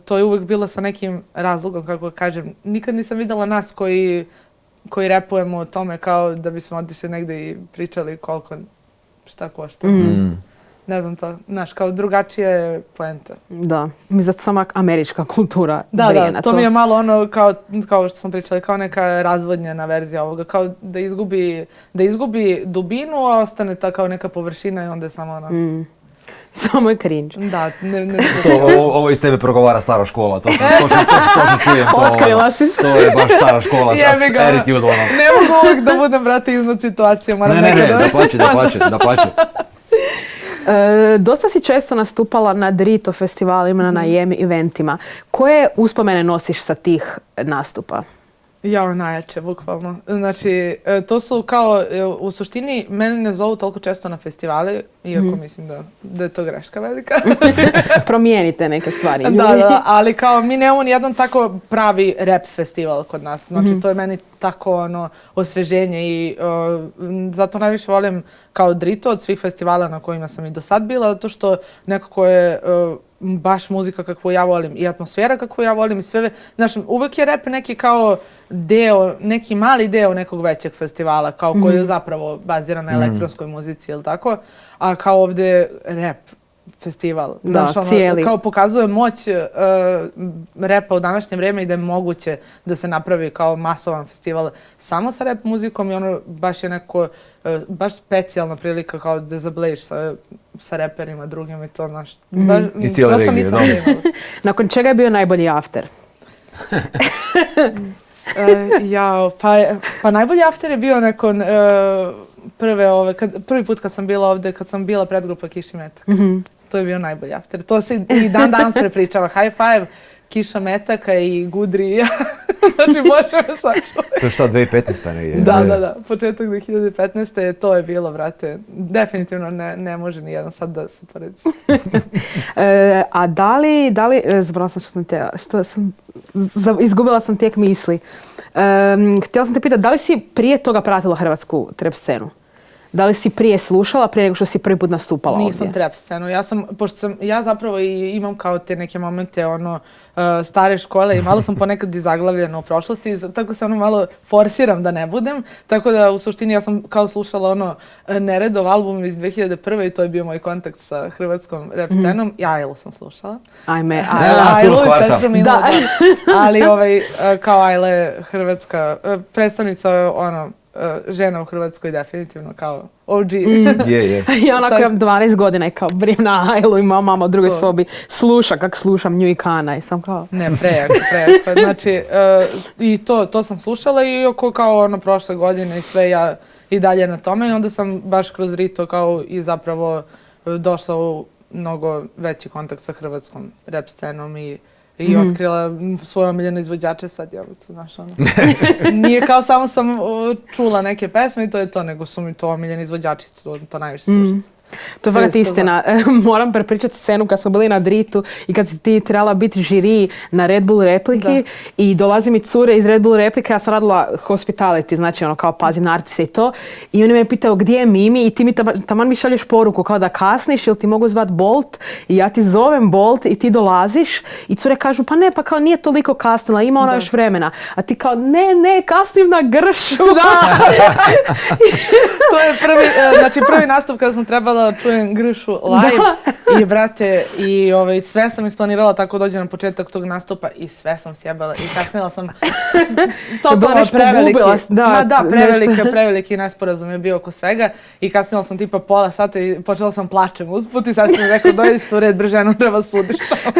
Speaker 2: to je uvek bilo sa nekim razlogom, kako kažem. Nikad nisam videla nas koji repujemo o tome kao da bismo otišli negde i pričali koliko šta košta. Ne znam to, znaš, kao drugačija je poenta.
Speaker 1: Da, mi zato sama američka kultura brije na to.
Speaker 2: To mi je malo ono kao što smo pričali, kao neka razvodnjena verzija ovoga, kao da izgubi dubinu, a ostane ta kao neka površina i onda je samo ono...
Speaker 1: Samo je cringe.
Speaker 2: Da, ne.
Speaker 3: Ovo iz tebe progovara stara škola, to čujem.
Speaker 1: Otkrila si se.
Speaker 3: To je baš stara škola,
Speaker 2: Jebi ga.
Speaker 3: attitude ono.
Speaker 2: Ne mogu uvijek da budem, brate, iznad situacije, moram
Speaker 3: Ne,
Speaker 2: nekada...
Speaker 3: da plaće.
Speaker 1: Dosta si često nastupala na Drito festivalima, na Jemi eventima. Koje uspomene nosiš sa tih nastupa?
Speaker 2: Ja, najjače, bukvalno. Znači, to su kao, u suštini, mene ne zovu toliko često na festivale, iako mislim da je to greška velika.
Speaker 1: Promijenite neke stvari.
Speaker 2: Da, ali kao mi nemamo nijedan tako pravi rap festival kod nas. Znači, to je meni tako osveženje i zato najviše volim kao Drito od svih festivala na kojima sam i do sad bila, zato što nekako je baš muzika kakvu ja volim i atmosfera kakvu ja volim i sve. Znaš, uvek je rap neki kao deo, neki mali deo nekog većeg festivala, kao koji je zapravo baziran na elektronskoj muzici, ili tako? A kao ovdje rap festival.
Speaker 1: Da,
Speaker 2: znaš,
Speaker 1: cijeli.
Speaker 2: Kao pokazuje moć repa u današnje vrijeme i da je moguće da se napravi kao masovan festival samo sa rap muzikom i baš je neko, baš specijalna prilika kao da zablejiš sa reperima drugim i to, znaš, baš,
Speaker 3: I cijele
Speaker 2: prosto
Speaker 3: regije,
Speaker 2: nisam
Speaker 3: da.
Speaker 2: imala.
Speaker 1: Nakon čega je bio najbolji after?
Speaker 2: Pa najbolji after je bio nakon prvi put kad sam bila ovdje, kad sam bila predgrupa Kiša Metaka. To je bio najbolji after. To se i dan danas prepričava. High five, Kiša Metaka i Gudri i ja. Znači, može me sačuvati.
Speaker 3: To je šta, 2015. negdje?
Speaker 2: Da. Početak 2015. To je bilo, brate. Definitivno ne može ni jedan sad da se poredi.
Speaker 1: A da li, zapravo sam izgubila sam tijek misli. Htjela sam te pitati, da li si prije toga pratila hrvatsku trap scenu? Da li si prije slušala, prije nego što si prvi put nastupala ovdje?
Speaker 2: Nisam trap scenu. Pošto ja zapravo i imam kao te neke momente stare škole i malo sam ponekad i zaglavljena u prošlosti, tako se malo forsiram da ne budem. Tako da u suštini ja sam kao slušala Neredov album iz 2001. i to je bio moj kontakt sa hrvatskom rap scenom. I Ajlu sam slušala.
Speaker 1: Ajme,
Speaker 2: Ajlu i sestru Milu. Ali kao Ajla je hrvatska predstavnica žena u Hrvatskoj definitivno kao OG.
Speaker 3: Je.
Speaker 1: I onako imam 12 godina i kao brijem na Ajlu i moja mama u drugoj sobi sluša kak slušam Nju i Kana i sam kao...
Speaker 2: Ne, prejako. Znači, i to sam slušala i kao prošle godine i sve ja i dalje na tome i onda sam baš kroz Rito kao i zapravo došla u mnogo veći kontakt sa hrvatskom rap scenom i otkrila svoje omiljene izvođače sad, znaš, Nije kao samo sam čula neke pesme i to je to, nego su mi to omiljeni izvođači, to najviše slušam.
Speaker 1: To je fakat istina. Moram prepričati scenu kad smo bili na Dritu i kad si ti trebala biti žiri na Red Bull repliki i dolazi mi cure iz Red Bull replike, ja sam radila hospitality, znači kao pazim na artiste i to. I oni me pitaju gdje je Mimi i ti mi taman mi šalješ poruku kao da kasniš ili ti mogu zvat Bolt i ja ti zovem Bolt i ti dolaziš i cure kažu pa ne, pa kao nije toliko kasnila, ima ona još vremena. A ti kao ne, kasnim na Gršu.
Speaker 2: Da! To je prvi nastup kada sam trebala čujem Gršu live i brate i sve sam isplanirala tako dođe na početak tog nastupa i sve sam sjebala i kasnila sam totalno preveliki nesporazum je bio oko svega i kasnila sam tipa pola sata i počela sam plačem usput i sad sam mi rekla dojedi su red Brženu treba sudiš tamo.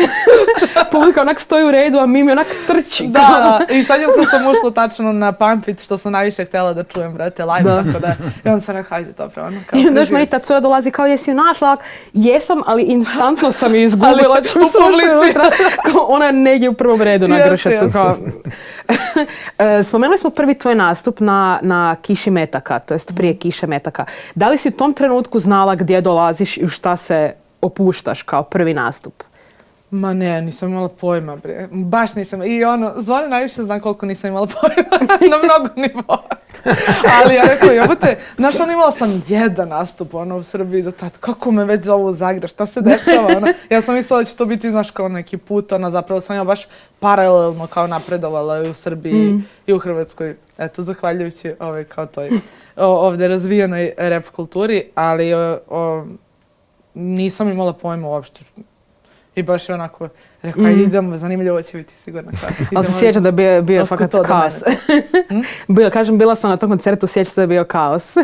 Speaker 1: Publika onak stoji u redu, a Mimi onak trči.
Speaker 2: Da, i sad sam ušla tačno na Pump It što sam najviše htjela da čujem, brate, live, tako da i onda sam rekla, hajde to pravo.
Speaker 1: I onda još meni ta cura dolazi kao jesi ju našla, jesam, ali instantno sam ju izgubila.
Speaker 2: U publici.
Speaker 1: Ona je negdje u prvom redu na Gršetu. Spomenuli smo prvi tvoj nastup na Kiši Metaka, to jest prije Kiše Metaka. Da li si u tom trenutku znala gdje dolaziš i u šta se opuštaš kao prvi nastup?
Speaker 2: Ma ne, nisam imala pojma, bre. Baš nisam. I Zvone najviše zna koliko nisam imala pojma na mnogo nivoa. Ali ja rekao, jebote, znaš, imala sam jedan nastup, u Srbiji do tada. Kako me već zovu u Zagreb, šta se dešava, Ja sam mislila da će to biti, znaš, kao neki put, zapravo sam ja baš paralelno kao napredovala i u Srbiji i u Hrvatskoj. Eto, zahvaljujući kao toj ovdje razvijenoj rap kulturi, ali nisam imala pojma uopšte. I baš je onako, rekao, idemo, zanimljivo će biti sigurno.
Speaker 1: Ali se sjećam da je bio fakat kaos. Kažem, bila sam na tom koncertu, sjećam da je bio kaos.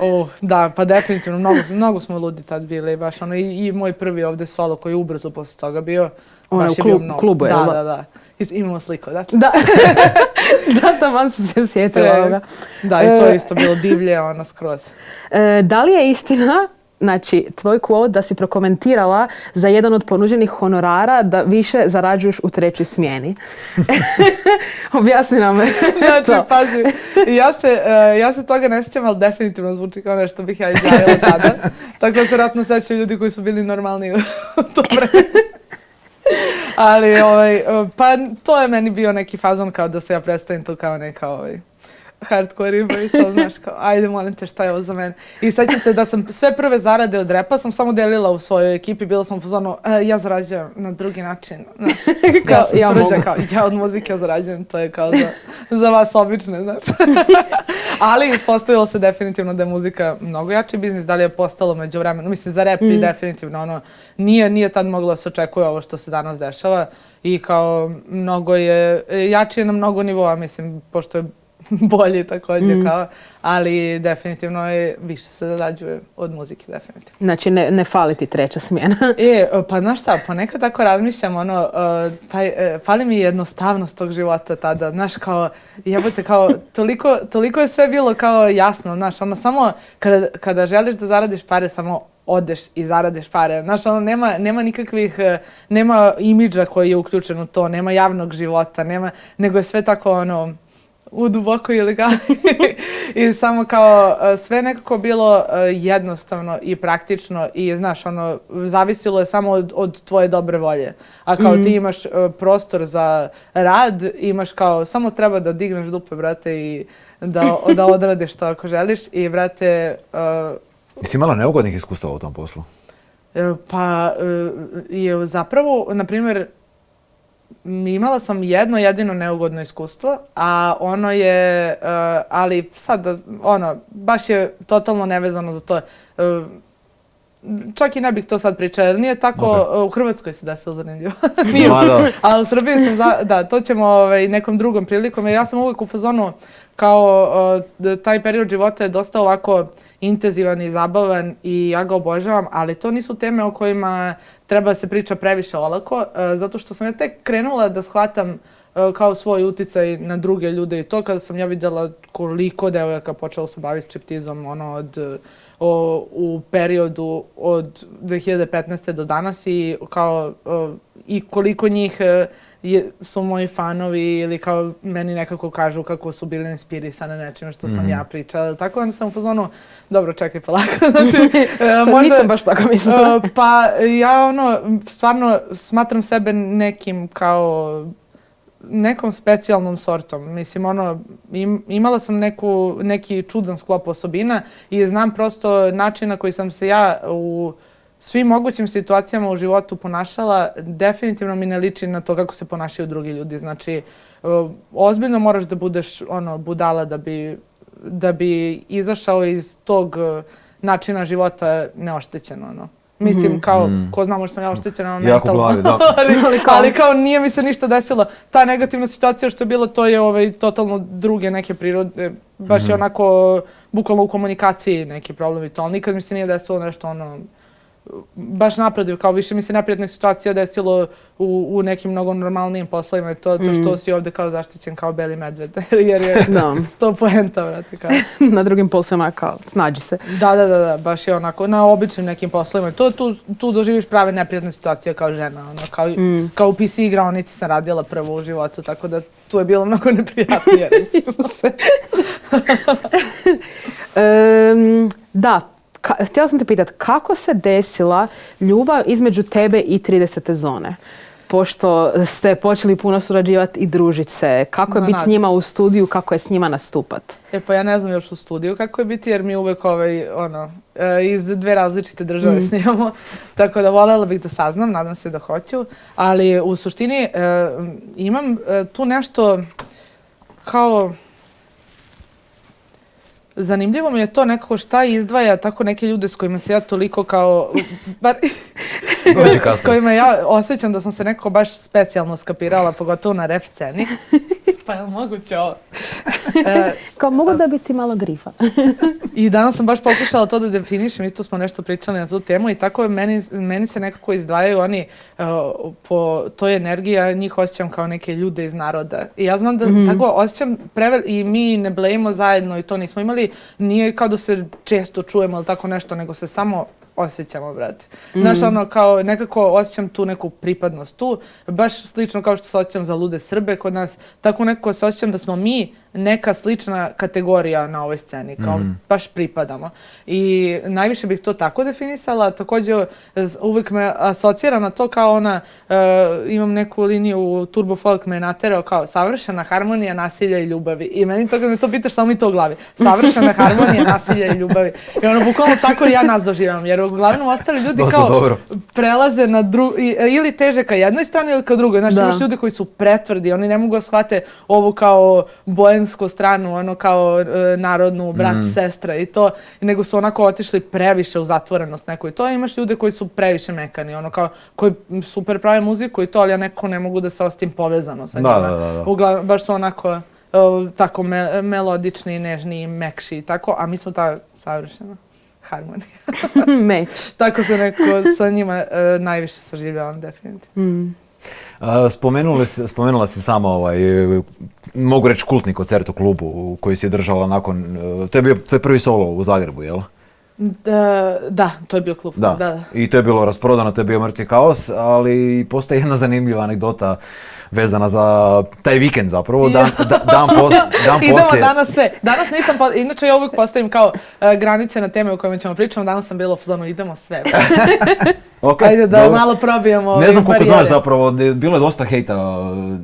Speaker 2: Da, pa definitivno, mnogo smo ludi tad bili. Baš i moj prvi ovdje solo koji je ubrzo poslije toga bio. Baš je bio mnogo.
Speaker 1: Klubu, je li?
Speaker 2: Da. Imamo sliku, da?
Speaker 1: Da, taman sam se sjetila ovoga.
Speaker 2: Da, i to je isto bilo divlje, skroz.
Speaker 1: Da li je istina Znači, tvoj quote da si prokomentirala za jedan od ponuđenih honorara da više zarađuješ u trećoj smjeni. Objasni nam
Speaker 2: Znači,
Speaker 1: to.
Speaker 2: pazi, ja se toga ne sjećam, ali definitivno zvuči kao nešto bih ja izjavila tada. Tako da se vjerojatno sećaju ljudi koji su bili normalni u to vreme. Ali, pa to je meni bio neki fazon kao da se ja predstavim tu kao neka hardcore riba i to, znaš, kao, ajde, molim te, šta je ovo za mene? I sećam se da sam sve prve zarade od repa sam samo delila u svojoj ekipi, bila sam u fazonu, ja zarađujem na drugi način, znaš. Ja sam truđa, kao, ja od muzike zarađujem, to je kao za vas obične, znaš. Ali ispostavilo se definitivno da je muzika mnogo jači biznis, da li je postalo među vremenu, mislim, za rep i definitivno, nije tad moglo da se očekuje ovo što se danas dešava i kao, mnogo je, jači je na mnogo nivoa, mislim, pošto je bolje također kao, ali definitivno više se zarađuje od muzike, definitivno.
Speaker 1: Znači, ne fali ti treća smjena.
Speaker 2: Pa znaš šta, ponekad tako razmišljam, fali mi jednostavnost tog života tada, znaš, kao, jebote, kao, toliko je sve bilo kao jasno, znaš, samo kada želiš da zaradiš pare, samo odeš i zaradiš pare. Znaš, nema nikakvih, nema imidža koji je uključen u to, nema javnog života, nego je sve tako, u dubokoj ilegali. I samo kao sve nekako bilo jednostavno i praktično i znaš, zavisilo je samo od tvoje dobre volje. A kao ti imaš prostor za rad, imaš kao, samo treba da digneš dupe, brate, i da odradiš to ako želiš. I, brate...
Speaker 3: Jesi imala neugodnih iskustava u tom poslu?
Speaker 2: Pa, zapravo, na primjer, imala sam jedno jedino neugodno iskustvo, a ono je, ali sad, baš je totalno nevezano za to. Čak i ne bih to sad pričala, jer nije tako, u Hrvatskoj se desilo zanimljivo. Ali u Srbiji sam, to ćemo nekom drugom prilikom, jer ja sam uvijek u fazonu, kao taj period života je dosta ovako intenzivan i zabavan i ja ga obožavam, ali to nisu teme o kojima treba se priča previše olako, zato što sam ja tek krenula da shvatam kao svoj uticaj na druge ljude i to kada sam ja vidjela koliko devojaka počelo se baviti striptizom u periodu od 2015. do danas i koliko njih su moji fanovi ili kao meni nekako kažu kako su bili inspirisane nečime što sam ja pričala. Tako onda sam u fazonu, dobro, čekaj polako. Znači,
Speaker 1: nisam baš tako mislila.
Speaker 2: Pa ja stvarno smatram sebe nekim kao nekom specijalnom sortom. Mislim, imala sam neki čudan sklop osobina i znam prosto način na koji sam se ja u svim mogućim situacijama u životu ponašala, definitivno mi ne liči na to kako se ponašaju drugi ljudi. Znači, ozbiljno moraš da budeš budala da bi izašao iz tog načina života neoštećeno. Mislim, kao, ko zna, možda sam ja oštećena mentalno, ali kao nije mi se ništa desilo. Ta negativna situacija što je bila, to je totalno druge neke prirode, baš je onako, bukvalno u komunikaciji neki problem i to, ali nikad mi se nije desilo nešto baš naprotiv, kao više mi se neprijatna situacija desilo u nekim mnogo normalnijim poslovima. To što si ovdje kao zaštićen kao beli medved, jer je to poenta, vrati.
Speaker 1: Na drugim poslovima kao snađi se.
Speaker 2: Da, baš je onako, na običnim nekim poslovima. Tu doživiš prave neprijatne situacije kao žena. Kao u PC igraonici sam radila prvo u životu, tako da tu je bilo mnogo neprijatnije.
Speaker 1: Da. Htjela sam te pitati, kako se desila ljubav između tebe i 30. zone? Pošto ste počeli puno surađivati i družiti se. Kako je biti s njima u studiju, kako je s njima nastupat?
Speaker 2: Pa ja ne znam još u studiju kako je biti, jer mi uvek iz dve različite države snimamo. Tako da voljela bih da saznam, nadam se da hoću. Ali u suštini imam tu nešto kao... Zanimljivo mi je to nekako šta izdvaja tako neke ljude s kojima se ja toliko kao, s kojima ja osjećam da sam se nekako baš specijalno skapirala, pogotovo na ref sceni. Pa je li moguće ovo?
Speaker 1: Kao mogu da biti malo grifa.
Speaker 2: I danas sam baš pokušala to da definišem, isto smo nešto pričali na tu temu i tako meni se nekako izdvajaju oni po toj energiji, ja njih osjećam kao neke ljude iz naroda. I ja znam da tako osjećam i mi ne blejimo zajedno i to nismo imali, nije kao da se često čujemo ili tako nešto, nego se samo osjećamo, brate. Znaš, ono, kao nekako osjećam tu neku pripadnost tu, baš slično kao što se osjećam za lude Srbe kod nas, tako nekako se osjećam da smo mi neka slična kategorija na ovoj sceni, kao baš pripadamo. I najviše bih to tako definisala, također uvijek me asocira na to kao ona, imam neku liniju u Turbo Folk me naterao kao savršena harmonija, nasilja i ljubavi. I meni to kad me to pitaš, samo mi to u glavi. Savršena harmonija, nasilja i ljubavi. I ono, bukvalno tako ja nas doživljam, jer uglavnom ostali ljudi kao prelaze na ili teže ka jednoj strani ili ka drugoj. Znaš, imaš ljudi koji su pretvrdi, oni ne mogu da shvate ovu kao boemsku stranu, ono kao narodnu, brat, sestra i to, nego su onako otišli previše u zatvorenost neku i to. Imaš ljude koji su previše mekani, ono kao, koji super prave muziku i to, ali ja nekako ne mogu da se osjetim povezano sa njima. Uglavnom, baš su onako tako melodični, nežni, mekši i tako, a mi smo ta savršena harmonija.
Speaker 1: Meč.
Speaker 2: Tako se neko sa njima najviše saživljavam, definitivno.
Speaker 3: Spomenula si samo mogu reći kultni koncert u klubu koji si držala nakon, to je bio tvoj prvi solo u Zagrebu, jel?
Speaker 2: Da, to je bio klub. Da.
Speaker 3: I to je bilo rasprodano, to je bio mrtvi kaos, ali postoji jedna zanimljiva anegdota vezana za taj vikend zapravo, dan poslije.
Speaker 2: Idemo danas sve. Danas nisam, inače ja uvijek postavim kao granice na teme o kojima ćemo pričati, danas sam bila u fazonu, idemo sve.
Speaker 3: Okay,
Speaker 2: ajde da malo probijemo
Speaker 3: ne znam koliko znaš zapravo, bilo je dosta hejta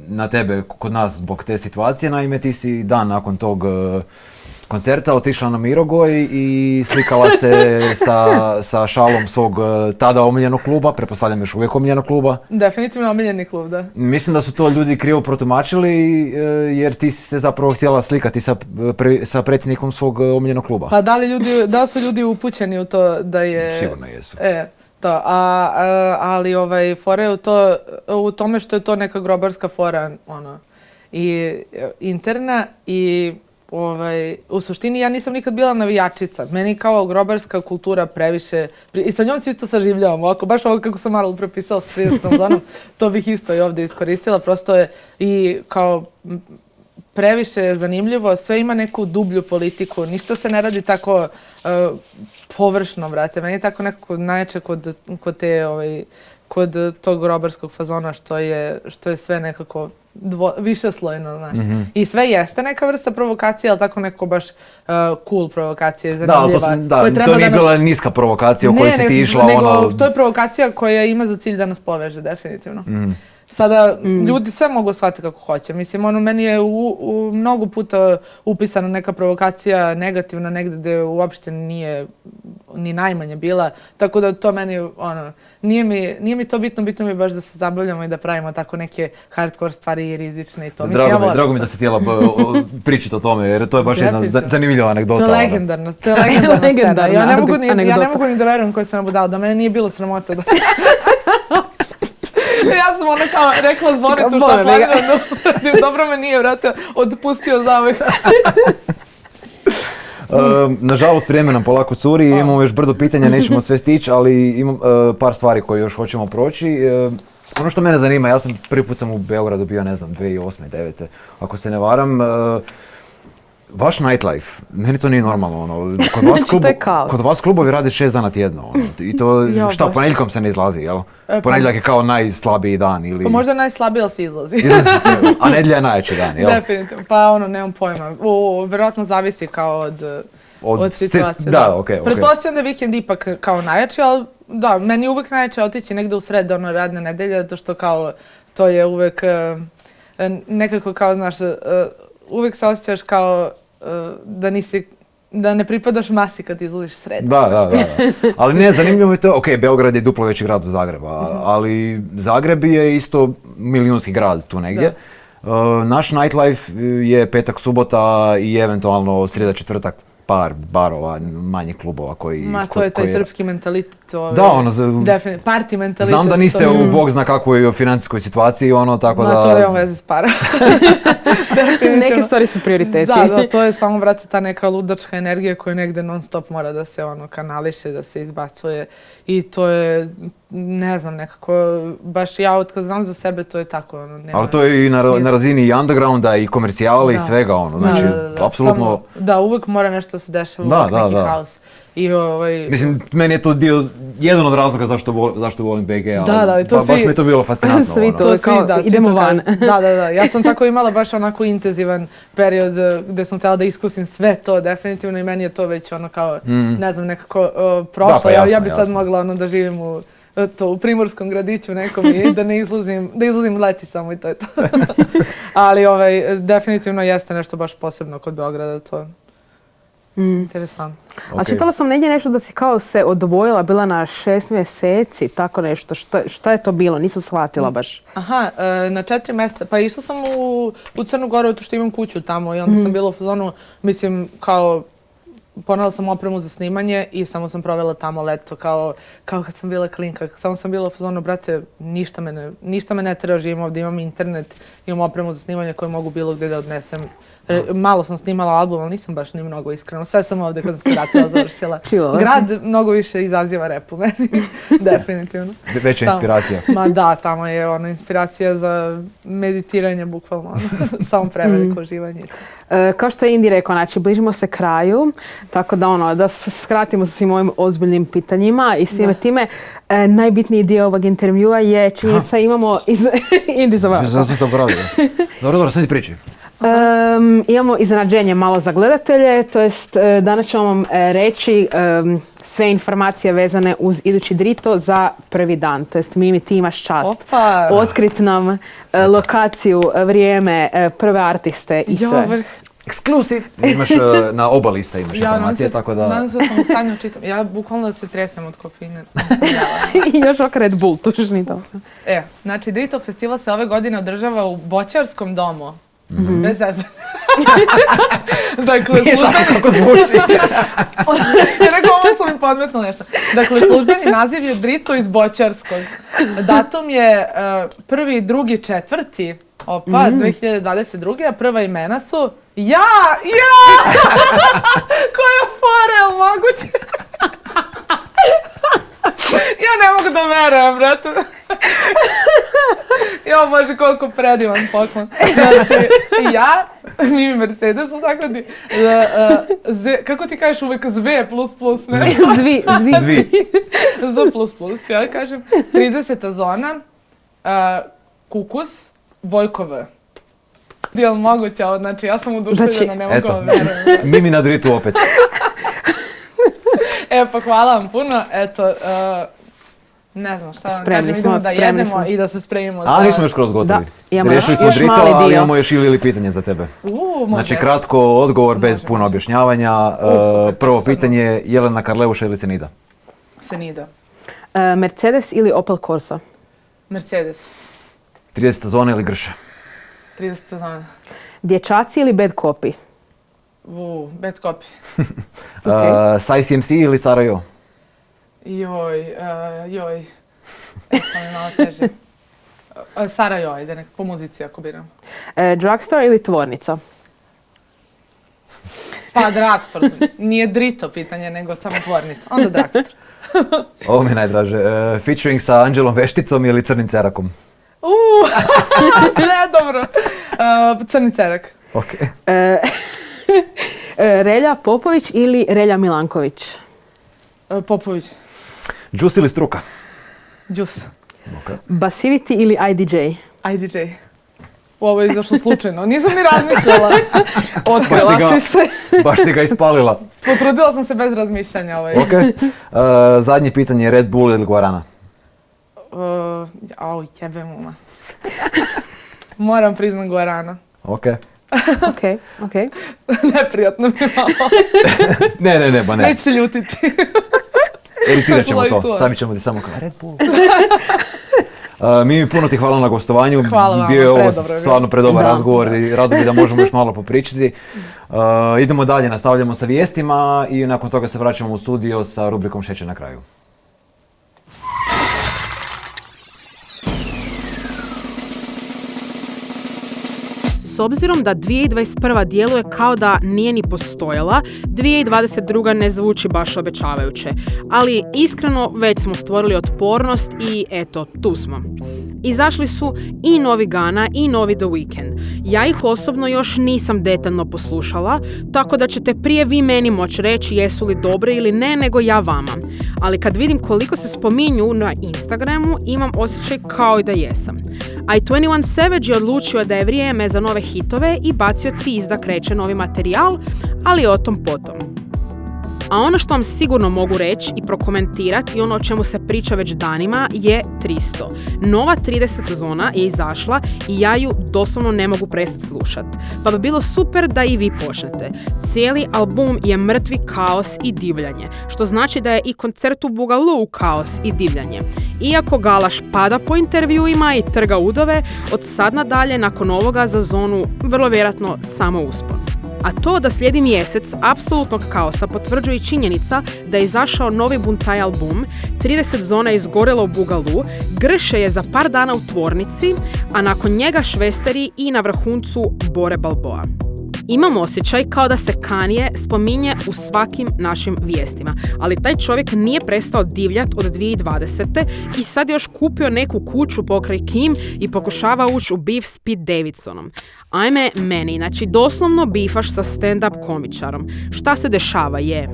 Speaker 3: na tebe kod nas zbog te situacije, naime ti si dan nakon tog koncerta otišla na Mirogoj i slikala se sa šalom svog tada omiljenog kluba, pretpostavljam još uvijek omiljenog kluba.
Speaker 2: Definitivno omiljeni klub, da.
Speaker 3: Mislim da su to ljudi krivo protumačili jer ti si se zapravo htjela slikati sa predsjednikom svog omiljenog kluba.
Speaker 2: Pa da su ljudi upućeni u to da je...
Speaker 3: Sigurno jesu.
Speaker 2: To, ali fora je u tome što je to neka grobarska fora, ono, i interna i u suštini ja nisam nikad bila navijačica. Meni kao grobarska kultura previše... I sa njom se isto saživljavam. Baš ovo kako sam malo prepisala s 30. zonom, to bih isto i ovdje iskoristila. Prosto je i kao previše zanimljivo. Sve ima neku dublju politiku. Ništa se ne radi tako površno, brate. Meni je tako nekako najjače kod tog grobarskog fazona što je sve nekako višeslojno, znaš. I sve jeste neka vrsta provokacije, ali tako neko baš cool provokacija, zanimljiva.
Speaker 3: Da, to nije bila niska provokacija u kojoj si ti išla.
Speaker 2: Nego to je provokacija koja ima za cilj da nas poveže, definitivno. Sada, ljudi sve mogu shvatiti kako hoće. Mislim, meni je u mnogo puta upisana neka provokacija negativna, negdje gdje uopšte nije ni najmanje bila. Tako da to meni, nije mi to bitno, bitno mi je baš da se zabavljamo i da pravimo tako neke hardcore stvari i rizične i to.
Speaker 3: Drago mi da si htjela pričati o tome, jer to je baš jedna zanimljiva anegdota.
Speaker 2: To je legendarna scena. Ja ne mogu ni da verujem koju sam budala, da mene nije bilo sramota da... Ja sam kao rekla Zvonitu šta planiram, dobro me nije, vrate, otpustio zauvijek.
Speaker 3: Nažalost, vrijeme nam polako curi, imamo još brdo pitanja, nećemo sve stići, ali imam par stvari koje još hoćemo proći. Ono što mene zanima, ja sam prvi put u Beogradu bio, ne znam, 2008. 2009. Ako se ne varam, vaš nightlife, meni to nije normalno, kod vas klubovi rade 6 dana tjedno, i to šta, ponedjeljkom se ne izlazi, jel? Ponedjeljak je kao najslabiji dan ili...
Speaker 2: Možda najslabiji, ali se izlazi.
Speaker 3: A nedjelja je najjači dan, jel?
Speaker 2: Definitivno, pa nemam pojma, vjerojatno zavisi kao od situacije.
Speaker 3: Da, okej.
Speaker 2: Pretpostavljam da je vikend ipak kao najjači, ali da, meni je uvijek najjače otići negdje u sred radne nedelje, zato što kao to je uvijek nekako kao, znaš, uvijek se osjećaš kao da ne pripadaš masi kad izlaziš sred.
Speaker 3: Da. Ali ne, zanimljivo je to, Beograd je duplo veći grad od Zagreba, ali Zagreb je isto milijunski grad tu negdje. Naš nightlife je petak, subota i eventualno srijeda, četvrtak par barova, manjih klubova koji...
Speaker 2: To je taj srpski mentalitet.
Speaker 3: Da,
Speaker 2: party mentalitet.
Speaker 3: Znam da niste u bog zna kakvoj financijskoj situaciji, tako da...
Speaker 2: To nema veze s para.
Speaker 1: Neke stvari su prioriteti.
Speaker 2: Da, to je samo, vrati, ta neka ludačka energija koja negde non stop mora da se kanališe, da se izbacuje. I to je ne znam, nekako, baš ja od kad znam za sebe, to je tako, ono, nema...
Speaker 3: Ali to je i na razini i undergrounda i komercijale i svega, ono, znači, apsolutno...
Speaker 2: Samo, da, uvek mora nešto da se dešava, uvek neki haos. I
Speaker 3: Mislim, meni je to jedan od razloga zašto volim BG, ali
Speaker 2: to
Speaker 3: baš mi je to bilo fascinantno.
Speaker 1: Svi
Speaker 3: ono.
Speaker 1: to kao, idemo van.
Speaker 2: Da, ja sam tako imala baš onako intenzivan period gde sam htjela da iskusim sve to, definitivno, i meni je to već ono kao, ne znam, nekako prošlo.
Speaker 3: Pa jasno,
Speaker 2: ja bi sad mogla ono da živim u primorskom gradiću nekom i da ne izlazim leti samo i to je to. Ali definitivno jeste nešto baš posebno kod Beograda, to interesantno.
Speaker 1: A čitala sam negdje nešto da si kao se odvojila, bila na 6 mjeseci, tako nešto. Šta je to bilo? Nisam shvatila baš.
Speaker 2: Aha, na 4 mjeseca. Pa išla sam u Crnu Goru, zato što imam kuću tamo i onda sam bila u fazonu, mislim, kao ponela sam opremu za snimanje i samo sam provela tamo leto kao kad sam bila klinka. Samo sam bila u fazonu, brate, ništa me ne treba, živim ovdje, imam internet, imam opremu za snimanje koju mogu bilo gdje da odnesem. Malo sam snimala album, ali nisam baš ni mnogo iskreno. Sve sam ovdje kada sam se vratila završila. Grad mnogo više izaziva rep u meni, definitivno.
Speaker 3: Veća inspiracija.
Speaker 2: Ma da, tamo je inspiracija za meditiranje, bukvalno. Samo preveliko uživanje.
Speaker 1: Kao što je Indi rekao, znači, bližimo se kraju, tako da da skratimo sa svim ovim ozbiljnim pitanjima i svime time. Najbitniji dio ovog intervjua je činjenica imamo iz Indi završila.
Speaker 3: Sam zaboravio. Dobro, sad ti priči.
Speaker 1: Imamo iznenađenje malo za gledatelje, to jest danas ćemo vam reći sve informacije vezane uz idući Drito za prvi dan. To jest Mimi, ti imaš čast otkrit nam lokaciju, vrijeme, prve artiste i sve.
Speaker 3: Ekskluziv! Imaš na oba lista imaš informacije, tako da...
Speaker 2: Nadam se da sam u stanju čitam. Ja bukvalno da se tresem od kofeina.
Speaker 1: I još Red Bull, tužni to.
Speaker 2: Znači Drito festival se ove godine održava u Boćarskom domu. Bez zezanja. Dakle,
Speaker 3: kako zvuči.
Speaker 2: Ja rekao, ovo sam mi podmetno nešto. Dakle, službeni naziv je Drito iz Boćarskog. Datum je 1., 2., 4. 2022. A prva imena su koja fora, je li moguće? Ja ne mogu da verujem, brate. Jo, Bože, koliko predivan poklon. Znači, ja, Mimi Mercedes, tako ti, kako ti kažeš uvek zve plus plus, ne?
Speaker 1: Zvi.
Speaker 2: Z plus plus, ja kažem. 30. zona, Kukus, Vojko V. Je li moguće ovo? Znači, ja sam oduševljena, ne mogu da verujem.
Speaker 3: Mimi na Dritu opet.
Speaker 2: Pa hvala vam puno, eto, ne znam šta vam kažem, idemo da jedemo i da se spremimo.
Speaker 3: A nismo još skroz gotovi. Riješili smo Drito, ali imamo još ili pitanje za tebe. Znači kratko odgovor bez puno objašnjavanja. Prvo pitanje, Jelena Karleuša ili Senida?
Speaker 2: Senida.
Speaker 1: Mercedes ili Opel Corsa?
Speaker 2: Mercedes.
Speaker 3: 30. zona ili Grše?
Speaker 2: 30. zona.
Speaker 1: Dječaci ili Bad Copy?
Speaker 2: Bad Copy.
Speaker 3: Sai CMC ili Sarajevo?
Speaker 2: Joj. To mi je malo teže. Sarajevo, ide nek po muzici ako biram.
Speaker 1: Drugstore ili tvornica?
Speaker 2: Pa Drugstore. Nije Drito pitanje, nego samo tvornica. Onda Drugstore.
Speaker 3: Ovo mi je najdraže. Featuring sa Anđelom Vešticom ili Crnim Cerakom?
Speaker 2: Ne, dobro. Crni Cerak.
Speaker 3: Ok.
Speaker 1: Relja Popović ili Relja Milanković?
Speaker 2: Popović.
Speaker 3: Džus ili Struka?
Speaker 2: Džus.
Speaker 3: Okay.
Speaker 1: Basivity ili IDJ?
Speaker 2: IDJ. Ovo je izašlo slučajno. Nisam ni razmišljala.
Speaker 1: Otkrila si se.
Speaker 3: Baš si ga ispalila.
Speaker 2: Potrudila sam se bez razmišljanja.
Speaker 3: Ok. Zadnje pitanje, Red Bull ili Guarana?
Speaker 2: Jebe muma. Moram priznam Guarana.
Speaker 3: Ok.
Speaker 1: Ok.
Speaker 2: Neprijatno mi je malo.
Speaker 3: Ne.
Speaker 2: Neću se ljutiti.
Speaker 3: Editirat ćemo to. Stavit ćemo ti samo kao Red Bull. Mimi, puno ti hvala na gostovanju.
Speaker 2: Hvala vam,
Speaker 3: bio je ovo stvarno predobar razgovor i rado bi da možemo još malo popričati. Idemo dalje, nastavljamo sa vijestima i nakon toga se vraćamo u studio sa rubrikom Šećer na kraju.
Speaker 1: S obzirom da 2021. djeluje kao da nije ni postojala, 2022. ne zvuči baš obećavajuće. Ali iskreno već smo stvorili otpornost i eto, tu smo. Izašli su i novi Gana i novi The Weeknd. Ja ih osobno još nisam detaljno poslušala, tako da ćete prije vi meni moći reći jesu li dobre ili ne, nego ja vama. Ali kad vidim koliko se spominju na Instagramu, imam osjećaj kao i da jesam. A i 21 Savage je odlučio da je vrijeme za nove hitove i bacio tease da kreće novi materijal, ali o tom potom. A ono što vam sigurno mogu reći i prokomentirati i ono o čemu se priča već danima je 300. Nova 30 zona je izašla i ja ju doslovno ne mogu prestati slušati. Pa bi bilo super da i vi počnete. Cijeli album je mrtvi kaos i divljanje, što znači da je i koncert u Boogaloo kaos i divljanje. Iako Galaš pada po intervjuima i trga udove, od sad nadalje nakon ovoga za zonu vrlo vjerojatno samo uspon. A to da slijedi mjesec apsolutnog kaosa potvrđuje i činjenica da je izašao novi Buntaj album, 30 zona je izgorela u Boogaloo, Grše je za par dana u tvornici, a nakon njega švesteri i na vrhuncu Bore Balboa. Imam osjećaj kao da se Kanye spominje u svakim našim vijestima, ali taj čovjek nije prestao divljat od 2020. i sad još kupio neku kuću pokraj Kim i pokušava ući u beef s Pete Davidsonom. Ajme meni, znači doslovno bifaš sa stand-up komičarom. Šta se dešava je...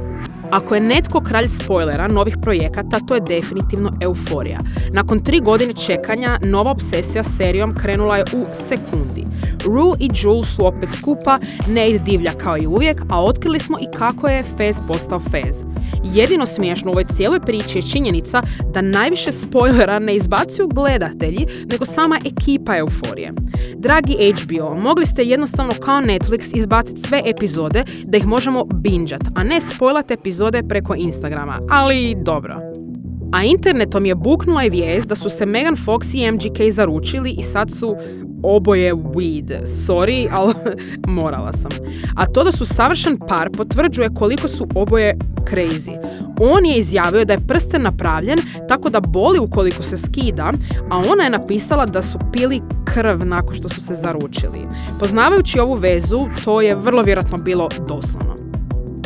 Speaker 1: Ako je netko kralj spoilera novih projekata, to je definitivno Euforija. Nakon 3 godine čekanja, nova obsesija serijom krenula je u sekundi. Rue i Jules su opet skupa, Nate divlja kao i uvijek, a otkrili smo i kako je Fez postao Fez. Jedino smiješno u ovoj cijeloj priči je činjenica da najviše spoilera ne izbacuju gledatelji, nego sama ekipa Euforije. Dragi HBO, mogli ste jednostavno kao Netflix izbaciti sve epizode da ih možemo bingeat, a ne spoilati epizode preko Instagrama, ali dobro. A internetom je buknula i vijest da su se Megan Fox i MGK zaručili i sad su oboje weed. Sorry, ali morala sam. A to da su savršen par potvrđuje koliko su oboje crazy. On je izjavio da je prsten napravljen tako da boli ukoliko se skida, a ona je napisala da su pili krv nakon što su se zaručili. Poznavajući ovu vezu, to je vrlo vjerojatno bilo doslovno.